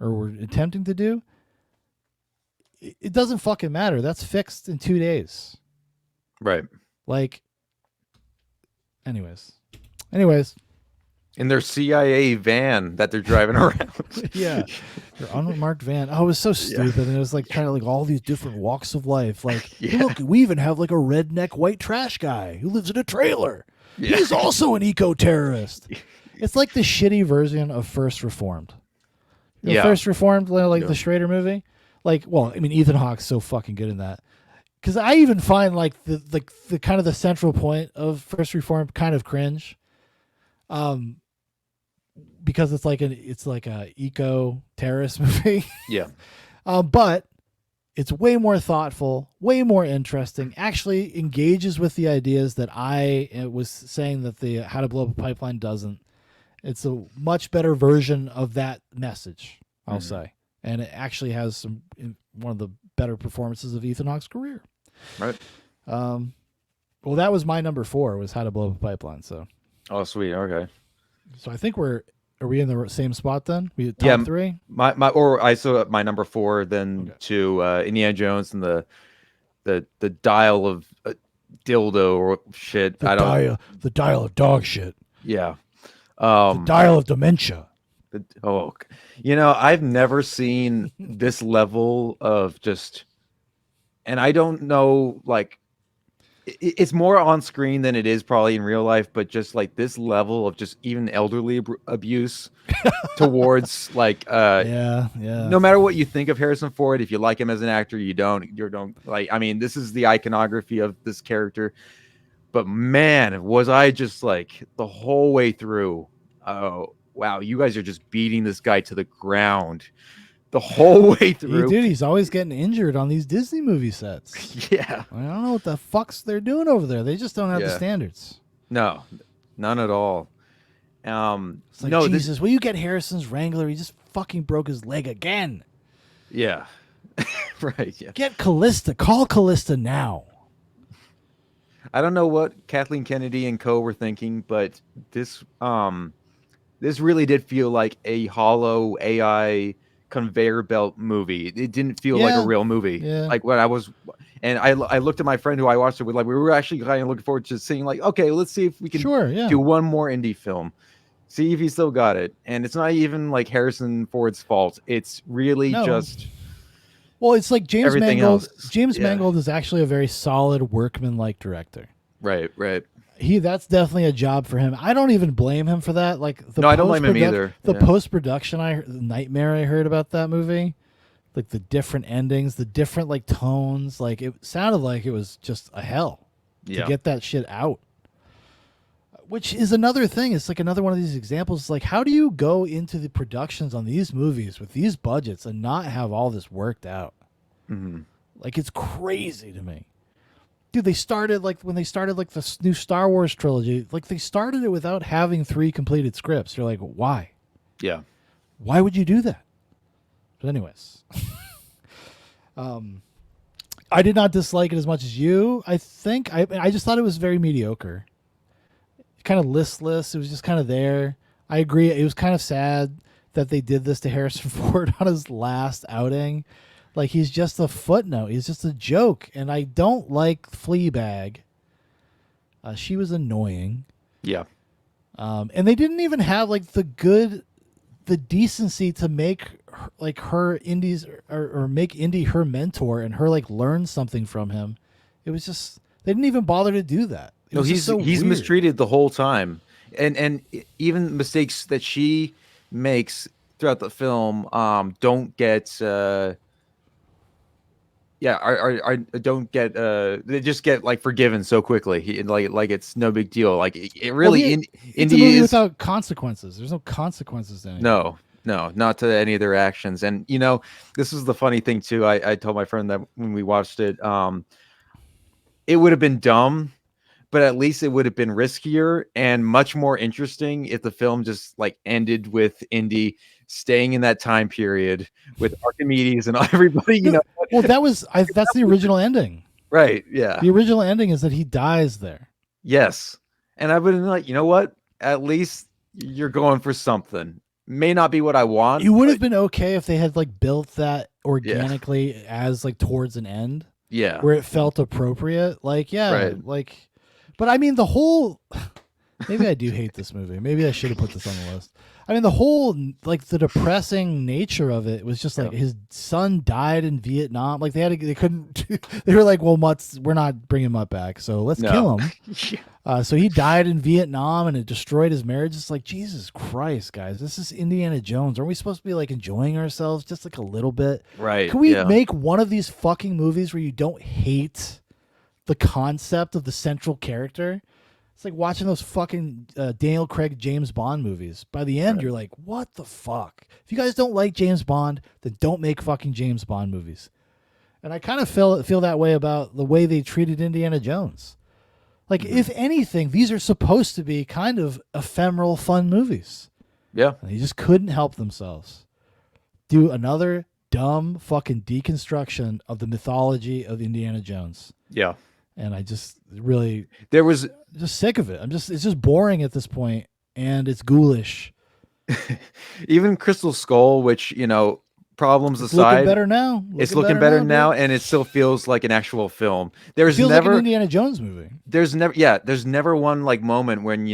or were attempting to do, it doesn't fucking matter. That's fixed in 2 days. Right. Like, anyways. In their CIA van that they're driving around. Yeah. Their unmarked van. Oh, it was so stupid. And it was like trying to like all these different walks of life. Like, hey, look, we even have like a redneck white trash guy who lives in a trailer. Yeah. He's also an eco-terrorist. It's like the shitty version of First Reformed. First Reformed, like the Schrader movie. Like, well, I mean, Ethan Hawke's so fucking good in that. Because I even find like the kind of the central point of First Reformed kind of cringe. Because it's like a eco terrorist movie. Yeah. But It's way more thoughtful, way more interesting, actually engages with the ideas that I was saying that the How to Blow Up a Pipeline doesn't. It's a much better version of that message, I'll say. And it actually has one of the better performances of Ethan Hawke's career. Right. Well, that was my number 4, was How to Blow Up a Pipeline. So, Oh, sweet. Okay. I think are we in the same spot then? We top 3? My number 4 then to Indiana Jones and the dial of dildo or shit. The dial of dog shit. Yeah. The dial of dementia. I've never seen this level of just, and I don't know, like, it's more on screen than it is probably in real life, but just like this level of just even elderly abuse towards like, no matter what you think of Harrison Ford, if you like him as an actor, you don't like, I mean, this is the iconography of this character, but man, was I just like the whole way through, oh, wow, you guys are just beating this guy to the ground the whole way through. Dude, he's always getting injured on these Disney movie sets. Yeah. I don't know what the fucks they're doing over there. They just don't have the standards. No, none at all. It's like, Jesus, will you get Harrison's Wrangler? He just fucking broke his leg again. Yeah. Right. Yeah. Get Callista. Call Callista now. I don't know what Kathleen Kennedy and co were thinking, but this really did feel like a hollow AI conveyor belt movie. It didn't feel like a real movie. Yeah. Like when I was, and I looked at my friend who I watched it with, like we were actually kind of looking forward to seeing, like, okay, let's see if we can do one more indie film, see if he still got it. And it's not even like Harrison Ford's fault. It's really just. Well, it's like James Mangold. James Yeah. Mangold is actually a very solid workman-like director. Right. That's definitely a job for him. I don't even blame him for that. Like I don't blame him either. The post-production nightmare I heard about that movie, like the different endings, the different like tones, like it sounded like it was just a hell to get that shit out. Which is another thing. It's like another one of these examples. It's like, how do you go into the productions on these movies with these budgets and not have all this worked out? Mm-hmm. Like, it's crazy to me. Dude, they started when they started like the new Star Wars trilogy, like they started it without having 3 completed scripts. You're like, why? Yeah. Why would you do that? But anyways, I did not dislike it as much as you. I think I just thought it was very mediocre. Kind of listless. It was just kind of there. I agree. It was kind of sad that they did this to Harrison Ford on his last outing. Like, he's just a footnote. He's just a joke. And I don't like Fleabag. She was annoying. Yeah. And they didn't even have like the decency to make her, like her Indy's or make Indy her mentor and her like learn something from him. It was just, they didn't even bother to do that. No, he's mistreated the whole time, and even mistakes that she makes throughout the film don't get they just get like forgiven so quickly. Like it's no big deal. Like it really it's a movie without consequences. There's no consequences to anything. No, not to any of their actions. And this is the funny thing too. I told my friend that when we watched it, it would have been dumb, but at least it would have been riskier and much more interesting if the film just like ended with Indy staying in that time period with Archimedes and everybody, Well, that's the original ending. Right. Yeah. The original ending is that he dies there. Yes. And I would have been like, you know what? At least you're going for something. May not be what I want. It would have been okay if they had like built that organically as like towards an end. Yeah. Where it felt appropriate. Like, right. Like, but I mean, the whole, maybe I do hate this movie. Maybe I should have put this on the list. I mean, the whole, like the depressing nature of it was just like his son died in Vietnam. Like they couldn't, they were like, well, we're not bringing Mutt back. So let's kill him. So he died in Vietnam and it destroyed his marriage. It's like, Jesus Christ, guys, this is Indiana Jones. Aren't we supposed to be like enjoying ourselves just like a little bit? Right. Can we make one of these fucking movies where you don't hate the concept of the central character? It's like watching those fucking Daniel Craig James Bond movies. By the end, you're like, what the fuck? If you guys don't like James Bond, then don't make fucking James Bond movies. And I kind of feel that way about the way they treated Indiana Jones. Like, if anything, these are supposed to be kind of ephemeral, fun movies. Yeah. And they just couldn't help themselves. Do another dumb fucking deconstruction of the mythology of Indiana Jones. Yeah. And I just really There was just sick of it. It's just boring at this point, and it's ghoulish. even Crystal Skull, which, problems It's aside, looking better now. it's looking better now, dude. and it still feels like an actual film. It There's feels like never an Indiana Jones movie. there's never one like moment when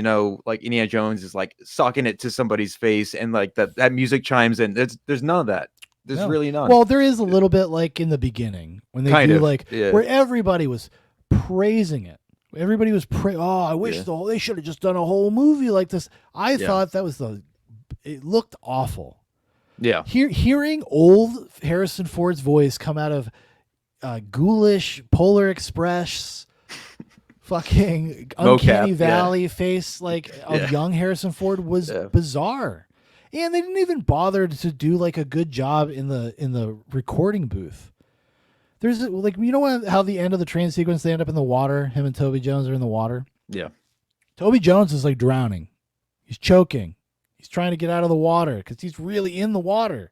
like Indiana Jones is like socking it to somebody's face and like that music chimes in. There's none of that. There's No. really none. Well, there is a little bit like in the beginning when they Kind do of, like yeah. where everybody was praising it. Everybody was oh, I wish Yeah. they should have just done a whole movie like this. I Yeah. thought that was it looked awful. Yeah. Hearing old Harrison Ford's voice come out of ghoulish Polar Express, fucking Uncanny Mocap, Valley face like of young Harrison Ford was bizarre, and they didn't even bother to do like a good job in the recording booth. There's like how the end of the train sequence they end up in the water. Him and Toby Jones are in the water. Yeah. Toby Jones is like drowning. He's choking. He's trying to get out of the water because he's really in the water.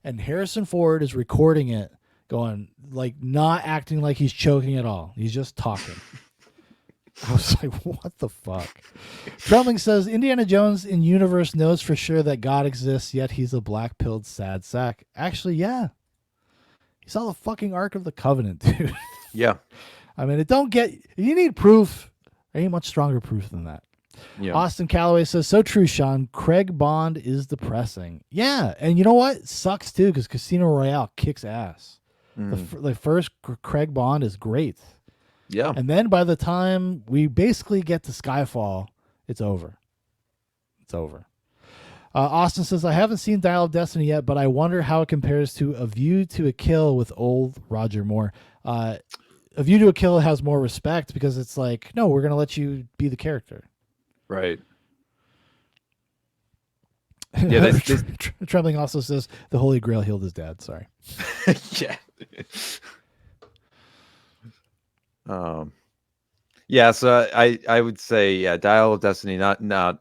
And Harrison Ford is recording it, going like not acting like he's choking at all. He's just talking. I was like, what the fuck? Trembling says, Indiana Jones in universe knows for sure that God exists, yet he's a black-pilled sad sack. Actually, yeah. He saw the fucking Ark of the Covenant, dude. Yeah. I mean, if you need proof, there ain't much stronger proof than that. Yeah. Austin Calloway says, so true, Shaun. Craig Bond is depressing. Yeah, and you know what? It sucks, too, because Casino Royale kicks ass. The first Craig Bond is great. Yeah. And then by the time we basically get to Skyfall, it's over. It's over. Austin says, I haven't seen Dial of Destiny yet, but I wonder how it compares to A View to a Kill with old Roger Moore. A View to a Kill has more respect because it's like, no, we're going to let you be the character. Right. Yeah. Trembling also says the Holy Grail healed his dad. Sorry. Yeah. Yeah. So I would say Dial of Destiny not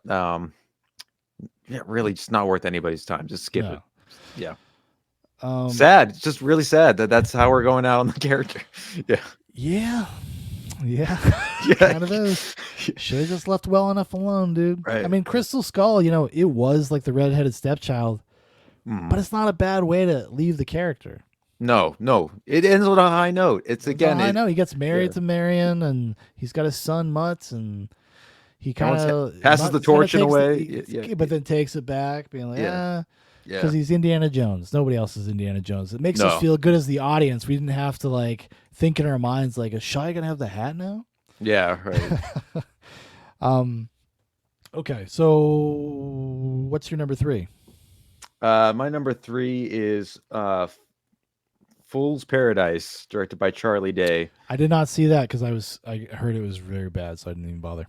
really just not worth anybody's time. Just skip it. Yeah. Sad. It's just really sad that's how we're going out on the character. Yeah. Yeah. Yeah. Yeah. Kind of is. Should have just left well enough alone, dude. Right. I mean, Crystal Skull, it was like the redheaded stepchild, but it's not a bad way to leave the character. No. It ends on a high note. It's again. I know he gets married to Marion, and he's got his son Mutz, and he kind of passes the torch in a way, but then takes it back, being like, Yeah. because he's Indiana Jones. Nobody else is Indiana Jones. It makes us feel good as the audience. We didn't have to like think in our minds like, is Shai gonna have the hat now? Yeah, right. Okay, so what's your number 3? My number 3 is Fool's Paradise, directed by Charlie Day. I did not see that because I heard it was very bad, so I didn't even bother.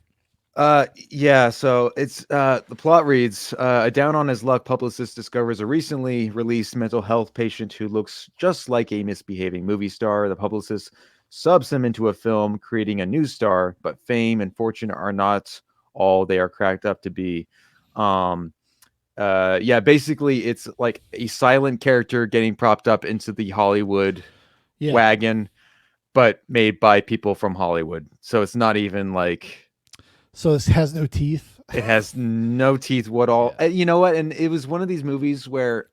Yeah, so it's the plot reads, a down on his luck publicist discovers a recently released mental health patient who looks just like a misbehaving movie star. The publicist subs him into a film, creating a new star, but fame and fortune are not all they are cracked up to be. Basically it's like a silent character getting propped up into the Hollywood wagon, but made by people from Hollywood. So it's not even like, so it has no teeth. It has no teeth what all. You know what? And it was one of these movies where,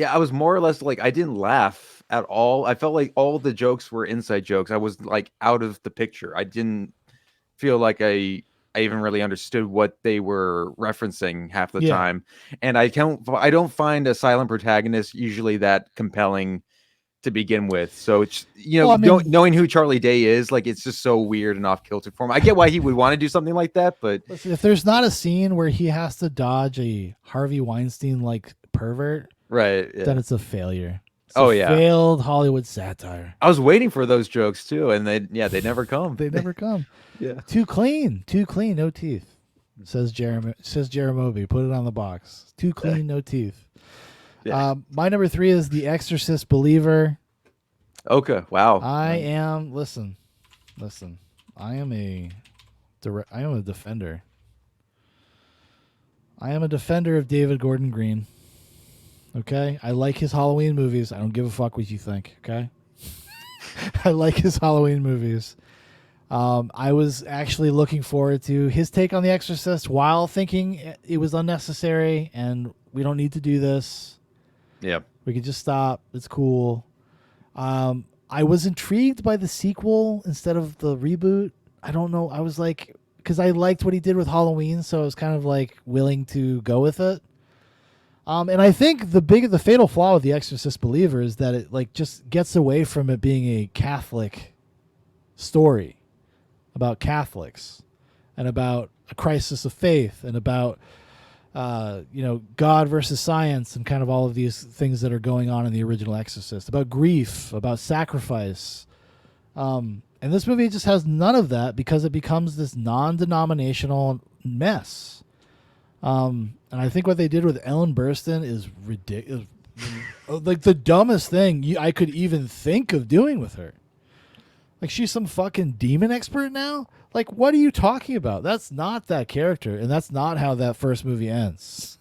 I was more or less like, I didn't laugh at all. I felt like all the jokes were inside jokes. I was like out of the picture. I didn't feel like I even really understood what they were referencing half the time. And I don't find a silent protagonist usually that compelling to begin with. So it's, knowing who Charlie Day is, like, it's just so weird and off kilter for him. I get why he would want to do something like that, but listen, if there's not a scene where he has to dodge a Harvey Weinstein like pervert, right, then it's a failure. It's failed Hollywood satire. I was waiting for those jokes too, and they never come. They never come. Yeah. Too clean, no teeth. Says Jeremy Moby. Put it on the box. Too clean, no teeth. Yeah. My number 3 is The Exorcist Believer. Okay. Wow. I am listen. I am a defender. I am a defender of David Gordon Green. Okay? I like his Halloween movies. I don't give a fuck what you think, okay? I like his Halloween movies. I was actually looking forward to his take on The Exorcist while thinking it was unnecessary and we don't need to do this. Yeah. We could just stop. It's cool. I was intrigued by the sequel instead of the reboot. I don't know. I was like, because I liked what he did with Halloween, so I was kind of like willing to go with it. And I think the fatal flaw with The Exorcist Believer is that it like just gets away from it being a Catholic story about Catholics and about a crisis of faith and about God versus science and kind of all of these things that are going on in the original Exorcist, about grief, about sacrifice. And this movie just has none of that because it becomes this non-denominational mess. And I think what they did with Ellen Burstyn is ridiculous. Like the dumbest thing I could even think of doing with her. Like she's some fucking demon expert now? Like, what are you talking about? That's not that character, and that's not how that first movie ends.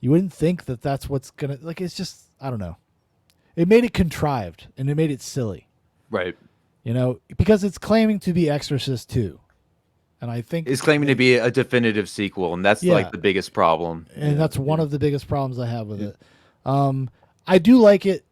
You wouldn't think that that's what's gonna like. It's just I don't know. It made it contrived, and it made it silly. Right. Because it's claiming to be Exorcist 2, and I think It's claiming to be a definitive sequel, and that's like the biggest problem. And that's one of the biggest problems I have with it. I do like it.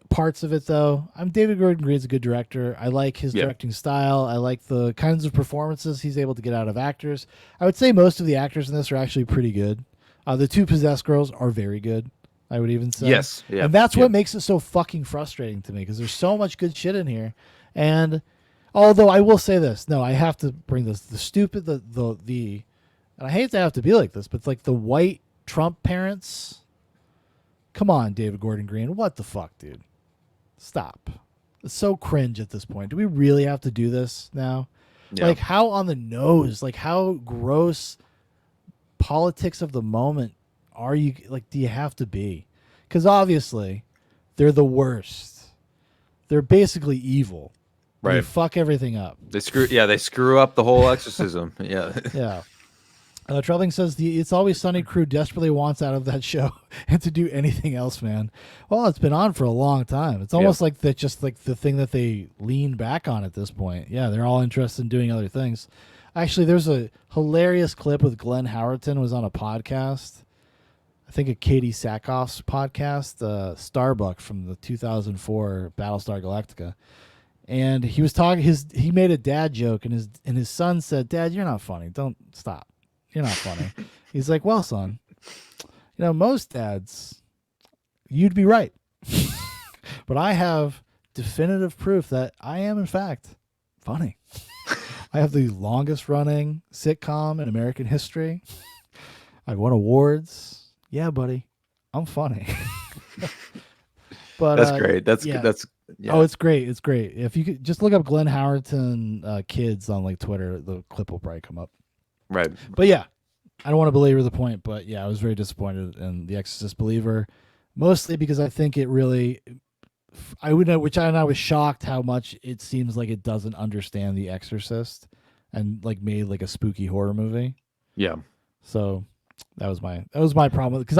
Parts of it though, David Gordon Green's a good director. I like his directing style. I like the kinds of performances he's able to get out of actors. I would say most of the actors in this are actually pretty good. The 2 possessed girls are very good, I would even say. Yes, yeah, and that's what makes it so fucking frustrating to me because there's so much good shit in here. And although I will say this, no, I have to bring this: and I hate to have to be like this, but it's like the white Trump parents. Come on, David Gordon Green, what the fuck, dude? Stop. It's so cringe at this point. Do we really have to do this now? Yeah. Like how on the nose, like how gross politics of the moment are you like do you have to be? Because obviously they're the worst. They're basically evil. Right. They fuck everything up. They screw up the whole exorcism. Yeah. Yeah. Troubling says the It's Always Sunny crew desperately wants out of that show and to do anything else, man. Well, it's been on for a long time. It's almost like that, just like the thing that they lean back on at this point. Yeah, they're all interested in doing other things. Actually, there's a hilarious clip with Glenn Howerton was on a podcast. I think a Katie Sackhoff's podcast, Starbuck from the 2004 Battlestar Galactica. And he was talking. He made a dad joke, and his son said, "Dad, you're not funny. Don't stop. You're not funny." He's like, "Well, son, most dads, you'd be right. But I have definitive proof that I am, in fact, funny. I have the longest running sitcom in American history. I've won awards. Yeah, buddy, I'm funny." But that's great. That's yeah. Oh, it's great. It's great. If you could just look up Glenn Howerton kids on like Twitter, the clip will probably come up. Right. But yeah, I don't want to belabor the point, but yeah, I was very disappointed in The Exorcist Believer, mostly because I think it really, I was shocked how much it seems like it doesn't understand The Exorcist and like made like a spooky horror movie. Yeah. So that was my problem because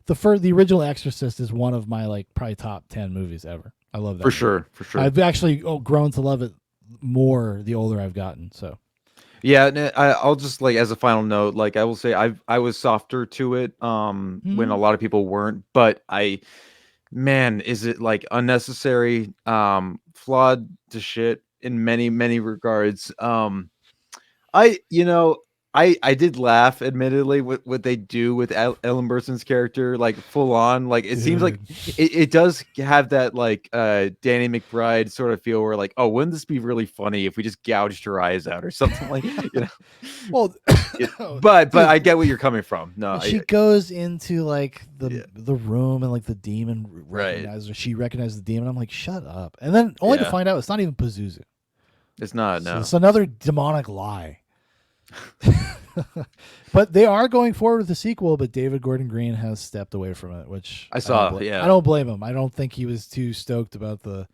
the original Exorcist is one of my like probably top 10 movies ever. I love that for sure. I've actually grown to love it more the older I've gotten. So yeah, I'll just like as a final note, like I will say I was softer to it when a lot of people weren't, but is it like unnecessary, flawed to shit in many regards. I did laugh, admittedly, with what they do with Ellen Burstyn's character, like full on. Like it seems like it does have that like Danny McBride sort of feel where like, oh, wouldn't this be really funny if we just gouged her eyes out or something like, Well, but I get where you're coming from. No, she goes into like the room and like the demon recognizes her. She recognizes the demon. I'm like, shut up. And then only to find out it's not even Pazuzu. It's not. No, it's another demonic lie. But they are going forward with the sequel, but David Gordon Green has stepped away from it, which I saw, don't yeah. I don't blame him. I don't think he was too stoked about the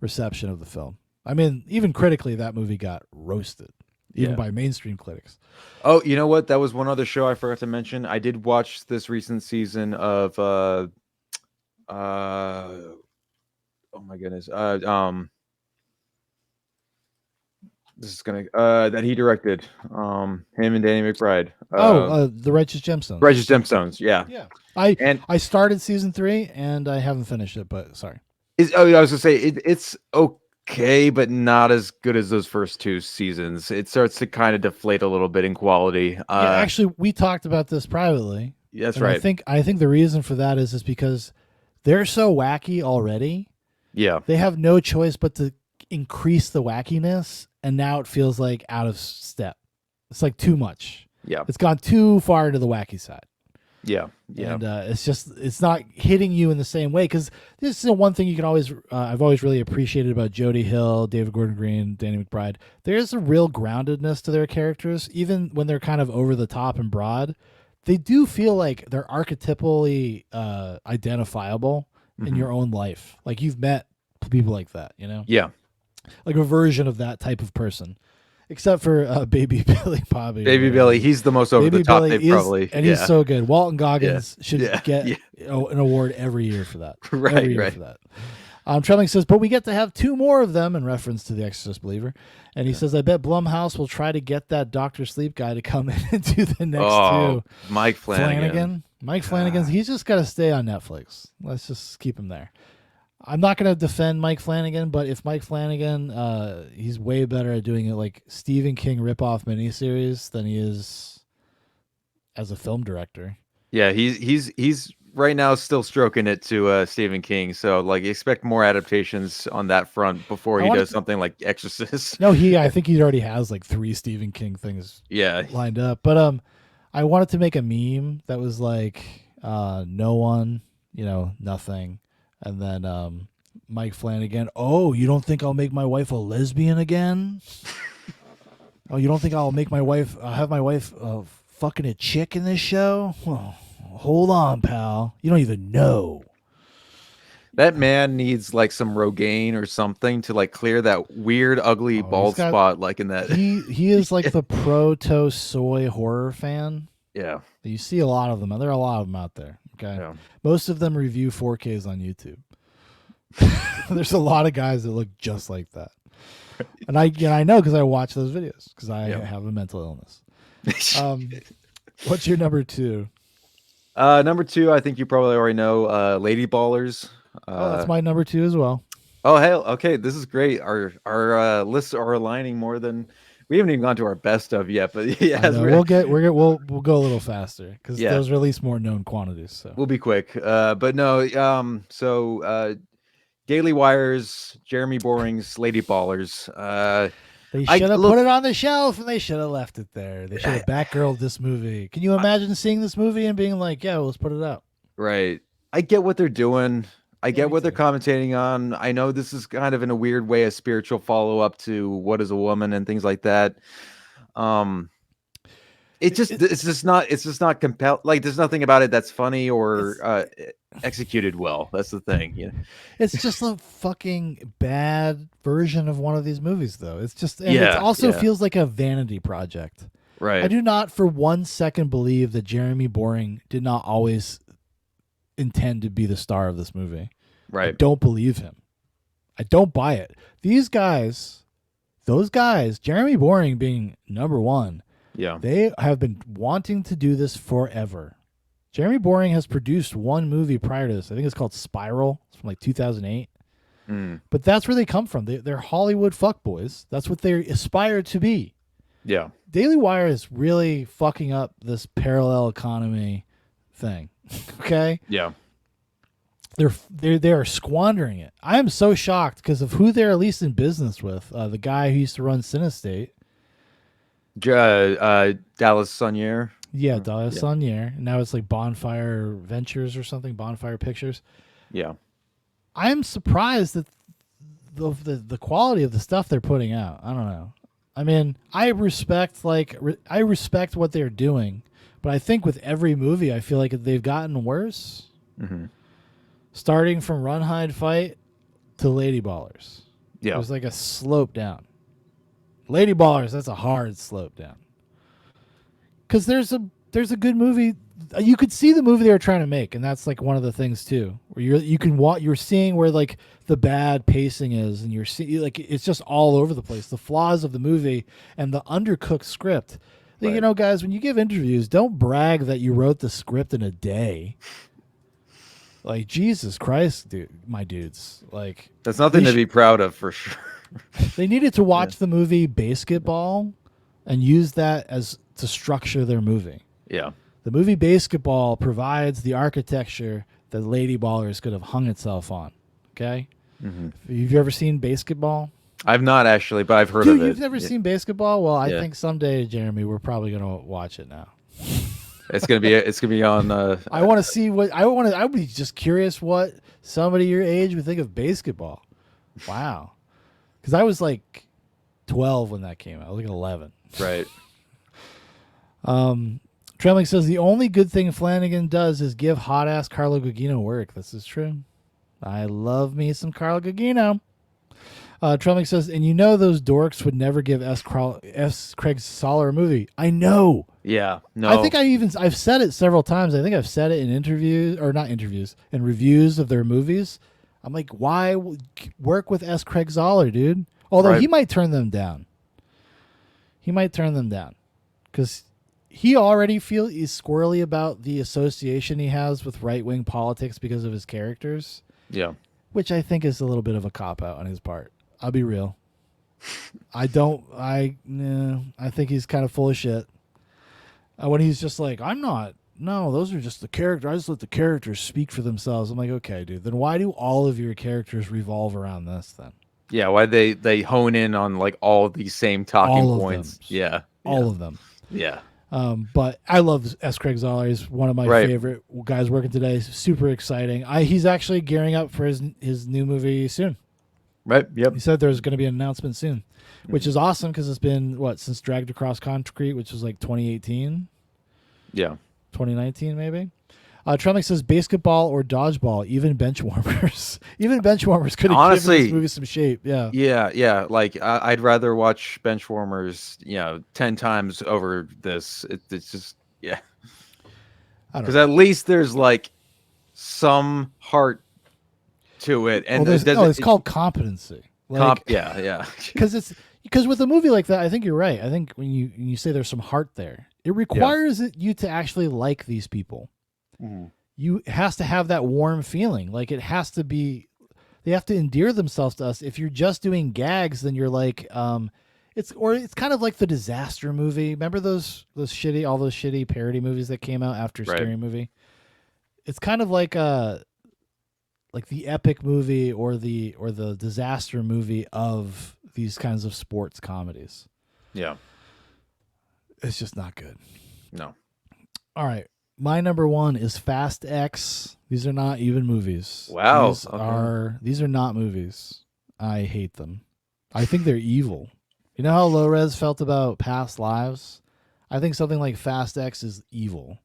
reception of the film. I mean, even critically, that movie got roasted, even by mainstream critics. Oh, you know what? That was one other show I forgot to mention. I did watch this recent season of oh my goodness. This is gonna that he directed. Him and Danny McBride. The Righteous Gemstones. Righteous Gemstones, yeah. Yeah. And I started season 3 and I haven't finished it, but sorry. I was gonna say it's okay, but not as good as those first 2 seasons. It starts to kind of deflate a little bit in quality. Yeah, actually, we talked about this privately. That's and right. I think the reason for that is because they're so wacky already. Yeah. They have no choice but to increase the wackiness, and now it feels like out of step. It's like too much. Yeah. It's gone too far to the wacky side. Yeah. Yeah. And it's not hitting you in the same way, because this is the one thing you can always I've always really appreciated about Jody Hill, David Gordon Green, Danny McBride. There's a real groundedness to their characters, even when they're kind of over the top and broad. They do feel like they're archetypally identifiable in your own life. Like you've met people like that, you know? Yeah. Like a version of that type of person. Except for Baby Billy Bobby. Baby Billy, he's the most over Baby the top Billy they've probably. and he's so good. Walton Goggins should get Yeah. an award every year for that. Right, every year right. for that. Trelling says, but we get to have 2 more of them, in reference to The Exorcist Believer. And he says, I bet Blumhouse will try to get that Dr. Sleep guy to come in and do the next 2. Mike Flanagan. Mike Flanagan, he's just got to stay on Netflix. Let's just keep him there. I'm not going to defend Mike Flanagan, but if Mike Flanagan, he's way better at doing it like Stephen King ripoff miniseries than he is as a film director. Yeah, he's right now still stroking it to Stephen King. So like expect more adaptations on that front before he does something like Exorcist. No, I think he already has like 3 Stephen King things lined up. But I wanted to make a meme that was like no one, nothing. And then Mike Flanagan, oh, you don't think I'll make my wife a lesbian again? Oh, you don't think I'll make my wife have my wife fucking a chick in this show? Well, hold on, pal. You don't even know. That man needs like some Rogaine or something to like clear that weird, ugly bald spot like in that. He is like the proto soy horror fan. Yeah. You see a lot of them. There are a lot of them out there. Okay. Yeah. Most of them review 4Ks on YouTube. There's a lot of guys that look just like that. And I know because I watch those videos because I have a mental illness. What's your number 2? Number 2, I think you probably already know, Lady Ballers. That's my number 2 as well. Oh, hell. Okay. This is great. Our lists are aligning more than we haven't even gone to our best of yet, but yeah, we'll go a little faster because those release more known quantities. So we'll be quick. But no, so Daily Wire's Jeremy Boring's Lady Ballers. They should have put it on the shelf and they should have left it there. They should have Batgirled this movie. Can you imagine seeing this movie and being like, yeah, well, let's put it out? Right. I get what they're doing. I get what they're commentating on. I know this is kind of in a weird way a spiritual follow-up to What is a Woman and things like that. It's just not compelled. Like there's nothing about it that's funny or executed well. That's the thing. Yeah. It's just a fucking bad version of one of these movies, though. It's just, and it also feels like a vanity project. Right. I do not for 1 second believe that Jeremy Boring did not always intend to be the star of this movie. Right. I don't believe him. I don't buy it. Those guys, Jeremy Boring being number 1, they have been wanting to do this forever. Jeremy Boring has produced one movie prior to this. I think it's called Spiral. It's from like 2008. But that's where they come from. They're Hollywood fuckboys. That's what they aspire to be. Yeah. Daily Wire is really fucking up this parallel economy thing. Okay? Yeah. They are squandering it. I am so shocked because of who they're at least in business with. The guy who used to run Cinestate. Dallas Sonier. Yeah, Dallas Sonier. And now it's like Bonfire Ventures or something. Bonfire Pictures. Yeah. I'm surprised that the quality of the stuff they're putting out. I don't know. I mean, I respect I respect what they're doing, but I think with every movie, I feel like they've gotten worse. Mm-hmm. Starting from Run, Hide, Fight to Lady Ballers. Yeah. There's like a slope down. Lady Ballers, that's a hard slope down. Because there's a good movie. You could see the movie they were trying to make, and that's like one of the things too, where you're seeing where like the bad pacing is, and you're seeing like it's just all over the place. The flaws of the movie and the undercooked script. Like, Right. you know, guys, when you give interviews, don't brag that you wrote the script in a day. Like, Jesus Christ, dude, my dudes. Like, That's nothing they to be proud of for sure. they needed to watch the movie Basketball and use that as to structure their movie. Yeah. The movie Basketball provides the architecture that Lady Ballers could have hung itself on. Okay? Mm-hmm. Have you ever seen Basketball? I've not actually, but I've heard Dude, of it. you've never seen Basketball? Well, I Yeah. think someday, Jeremy, we're probably gonna watch it now. It's gonna be on. I want to see what I would be just curious what somebody your age would think of Basketball. Wow, because I was like 12 when that came out. I was like 11. Right. Trembling says the only good thing Flanagan does is give hot ass Carlo Gugino work. This is true. I love me some Carlo Gugino. Trembling says, and you know those dorks would never give S. Craig Soller a movie. I know. Yeah. No. I think I've said it several times. I think I've said it in interviews, or not interviews, in reviews of their movies. I'm like, why work with S. Craig Zoller, dude? Although Right. he might turn them down. He might turn them down because he already is squirrely about the association he has with right-wing politics because of his characters, Yeah. which I think is a little bit of a cop-out on his part. I'll be real. I think he's kind of full of shit. When he's just like, no, those are just the characters. I just let the characters speak for themselves. I'm like, okay, dude, then why do all of your characters revolve around this then? Yeah. Why they hone in on like all of these same talking All of points? them. Yeah. All of them. Yeah. But I love S. Craig Zoller. He's one of my Right. favorite guys working today. Super exciting. He's actually gearing up for his new movie soon. Right. Yep. He said there's going to be an announcement soon, which is awesome because it's been, since Dragged Across Concrete, which was like 2018, Yeah. 2019 maybe. Tremlick says basketball or dodgeball, even bench warmers. Even bench warmers could have given Honestly, this movie some shape. Yeah. Yeah. Yeah. Like I'd rather watch Benchwarmers, 10 times over this. It's just, yeah. I don't Because know. at least there's like some heart to it, and it's called competency. yeah, yeah. Because with a movie like that, I think you're right. I think when you say there's some heart there, it requires you to actually like these people. Mm-hmm. It has to have that warm feeling. Like it has to be, they have to endear themselves to us. If you're just doing gags, then you're like, it's kind of like the Disaster movie. Remember all those shitty parody movies that came out after Right. Scary Movie? It's kind of like the epic movie or the disaster movie of these kinds of sports comedies. Yeah. It's just not good. No. All right. My number one is Fast X. These are not even movies. Wow. These are not movies. I hate them. I think they're evil. You know how Low Res felt about Past Lives? I think something like Fast X is evil.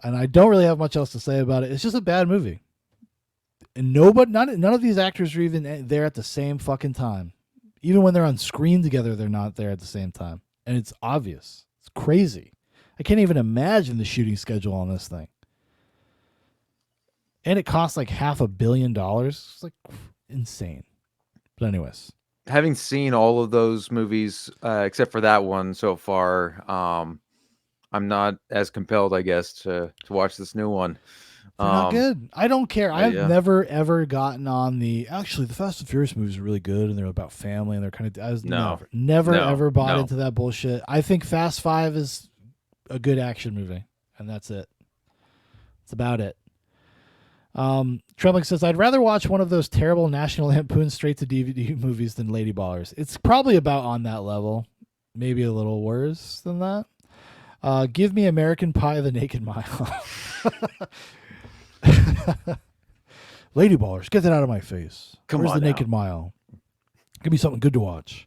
And I don't really have much else to say about it. It's just a bad movie. And none of these actors are even there at the same fucking time. Even when they're on screen together, they're not there at the same time. And it's obvious. It's crazy. I can't even imagine the shooting schedule on this thing. And it costs like $500 million. It's like insane. But anyways. Having seen all of those movies, except for that one so far, I'm not as compelled, I guess, to watch this new one. They're not good. I don't care. I've yeah. never ever gotten on the Fast and Furious movies are really good and they're about family and they're kind of never ever bought into that bullshit. I think Fast 5 is a good action movie and that's it. That's about it. Trebling says I'd rather watch one of those terrible National Lampoon straight to DVD movies than Lady Ballers. It's probably about on that level, maybe a little worse than that. Give me American Pie: The Naked Mile. Lady Ballers, get that out of my face. Come Where's on the now. Naked Mile? Give me something good to watch.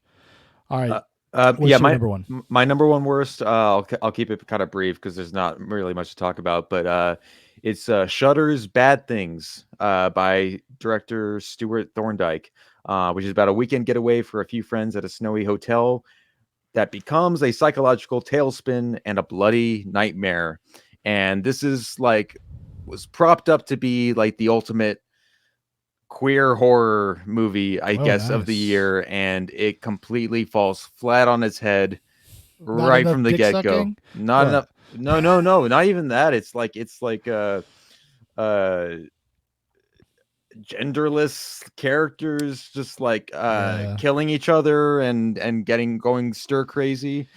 All right. What's Yeah, your my number one? my number one worst. I'll keep it kind of brief because there's not really much to talk about. But it's Shudder's Bad Things by director Stuart Thorndike, which is about a weekend getaway for a few friends at a snowy hotel that becomes a psychological tailspin and a bloody nightmare. And this is like was propped up to be like the ultimate queer horror movie, I Oh, guess, of the nice. year, and it completely falls flat on its head Not right enough from the dick get go. sucking. Not enough. What? No, not even that. It's like uh genderless characters just like Yeah. killing each other and going stir crazy.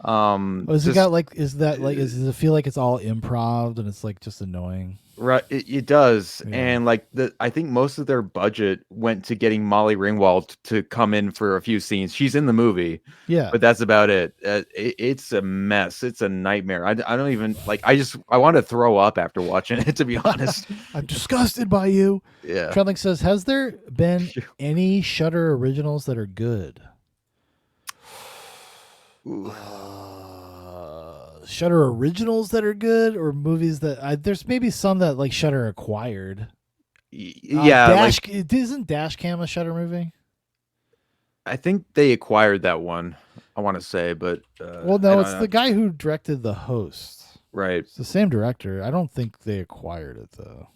Oh, is it Just got like? Is that like? Does it feel like it's all improv and it's like just annoying? right, it does. Yeah. And like I think most of their budget went to getting Molly Ringwald to come in for a few scenes. She's in the movie, Yeah. but that's about it. It's a mess. It's a nightmare. I don't even like. I want to throw up after watching it. To be honest. I'm disgusted by you. Yeah. Trendling says, has there been any Shudder originals that are good? Shudder originals that are good, or movies that there's maybe some that like Shudder acquired. Yeah, Isn't Dash Cam a Shudder movie? I think they acquired that one. I want to say, but Well, no, it's the guy who directed The Host. Right. It's the same director. I don't think they acquired it though.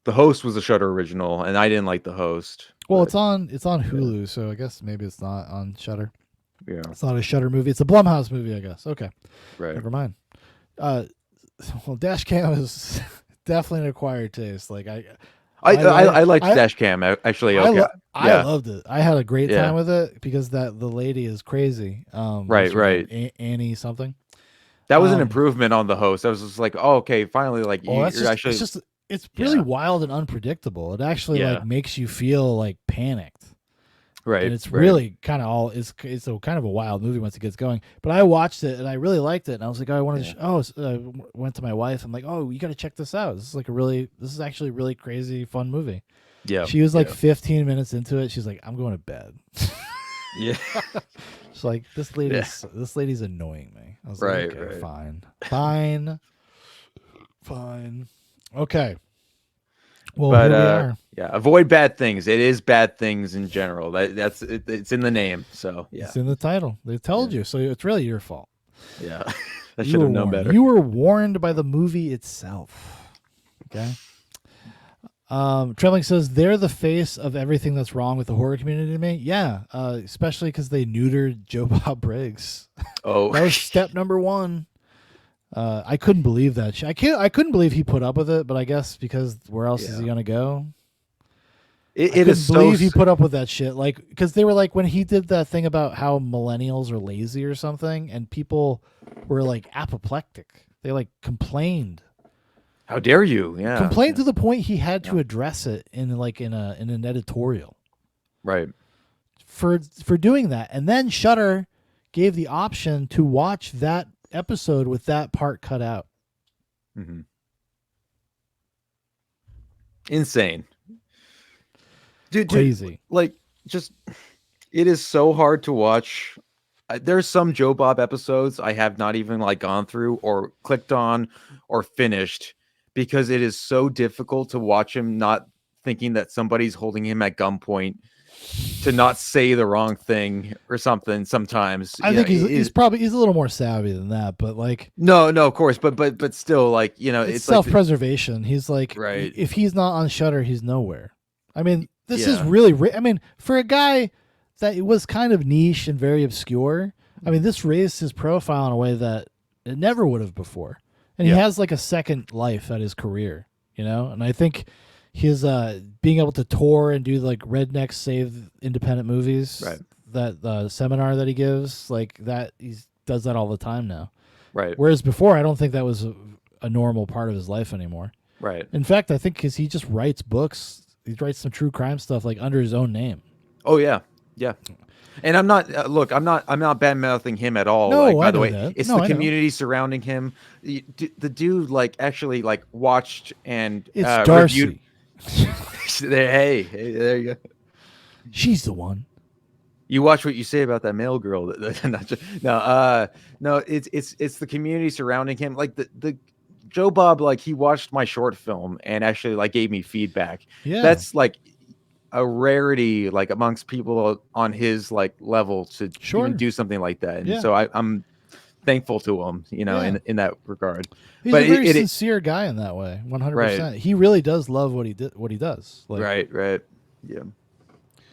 The Host was a Shudder original, and I didn't like The Host. Well, but, it's on Hulu, so I guess maybe it's not on Shudder. yeah, It's not a Shudder movie. It's a Blumhouse movie, I guess. Okay, right. never mind. Well, Dash Cam is definitely an acquired taste. Like I liked Dash Cam actually. Okay. I loved it. I had a great Yeah. time with it because the lady is crazy. Right, right. Annie something. That was an improvement on The Host. I was just like, oh, okay, finally, like Well, you're actually. It's really wild and unpredictable. It actually like makes you feel like panicked. Right. And it's really kind of it's a kind of a wild movie once it gets going. But I watched it and I really liked it. And I was like, oh, I wanted to. Went to my wife. I'm like, oh, you got to check this out. This is actually a really crazy, fun movie. Yeah. She was like 15 minutes into it. She's like, I'm going to bed. Yeah. She's like, this lady's annoying me. I was like, okay, fine. Okay. Well, but here we are. yeah, avoid bad things. It is bad things in general. That's it, it's in the name. So yeah, it's in the title. They told you, so it's really your fault. Yeah, I should have known better. You were warned by the movie itself. Okay. Trembling says they're the face of everything that's wrong with the horror community to me. Yeah, especially because they neutered Joe Bob Briggs. Oh, that was step number one. I couldn't believe that. I couldn't believe he put up with it, but I guess because where else is he gonna go? I couldn't believe he put up with that shit. Like, because they were like when he did that thing about how millennials are lazy or something, and people were like apoplectic. They like complained. How dare you? Yeah, complained to the point he had to address it in an editorial. Right. For doing that, and then Shudder gave the option to watch that episode with that part cut out. Mm-hmm. Insane. Dude, crazy. Like, just it is so hard to watch. There's some Joe Bob episodes I have not even like gone through or clicked on or finished because it is so difficult to watch him not thinking that somebody's holding him at gunpoint to not say the wrong thing or something. Sometimes I think he's a little more savvy than that, but like no, of course, but still, like, you know, it's self-preservation. Like he's like, right. If he's not on Shudder, he's nowhere. I mean, this is really. I mean, for a guy that it was kind of niche and very obscure. I mean, this raised his profile in a way that it never would have before, and he has like a second life at his career, you know. And I think his being able to tour and do like Rednecks Save Independent Movies, right? That seminar that he gives, like that, he does that all the time now, right? Whereas before, I don't think that was a normal part of his life anymore, right? In fact, I think because he just writes books. He writes some true crime stuff like under his own name. Oh yeah. And I'm not I'm not bad mouthing him at all. No, like, by I the know way, that. it's the community surrounding him. The dude like actually like watched and it's Darcy. hey, there you go. She's the one. You watch what you say about that male girl. No, it's the community surrounding him. Like the Joe Bob, like he watched my short film and actually like gave me feedback. Yeah. That's like a rarity, like amongst people on his like level to Sure. even do something like that. And Yeah. so I'm thankful to him, Yeah. in that regard. He's But a very sincere guy in that way. 100%. Right. He really does love what he does. Like, right. Yeah.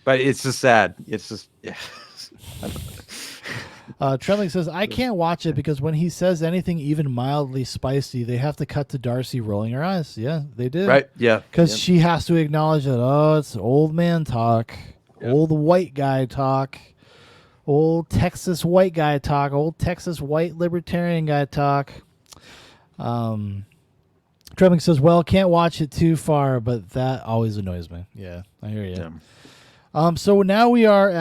But it's just sad. It's just yeah. Trembling says, I can't watch it because when he says anything even mildly spicy, they have to cut to Darcy rolling her eyes. Yeah, they did. Right. Yeah. Because she has to acknowledge that, it's old man talk, old white guy talk, old Texas white guy talk, old Texas white libertarian guy talk. Trembling says, well, can't watch it too far, but that always annoys me. Yeah, I hear you. Yeah. So now we are at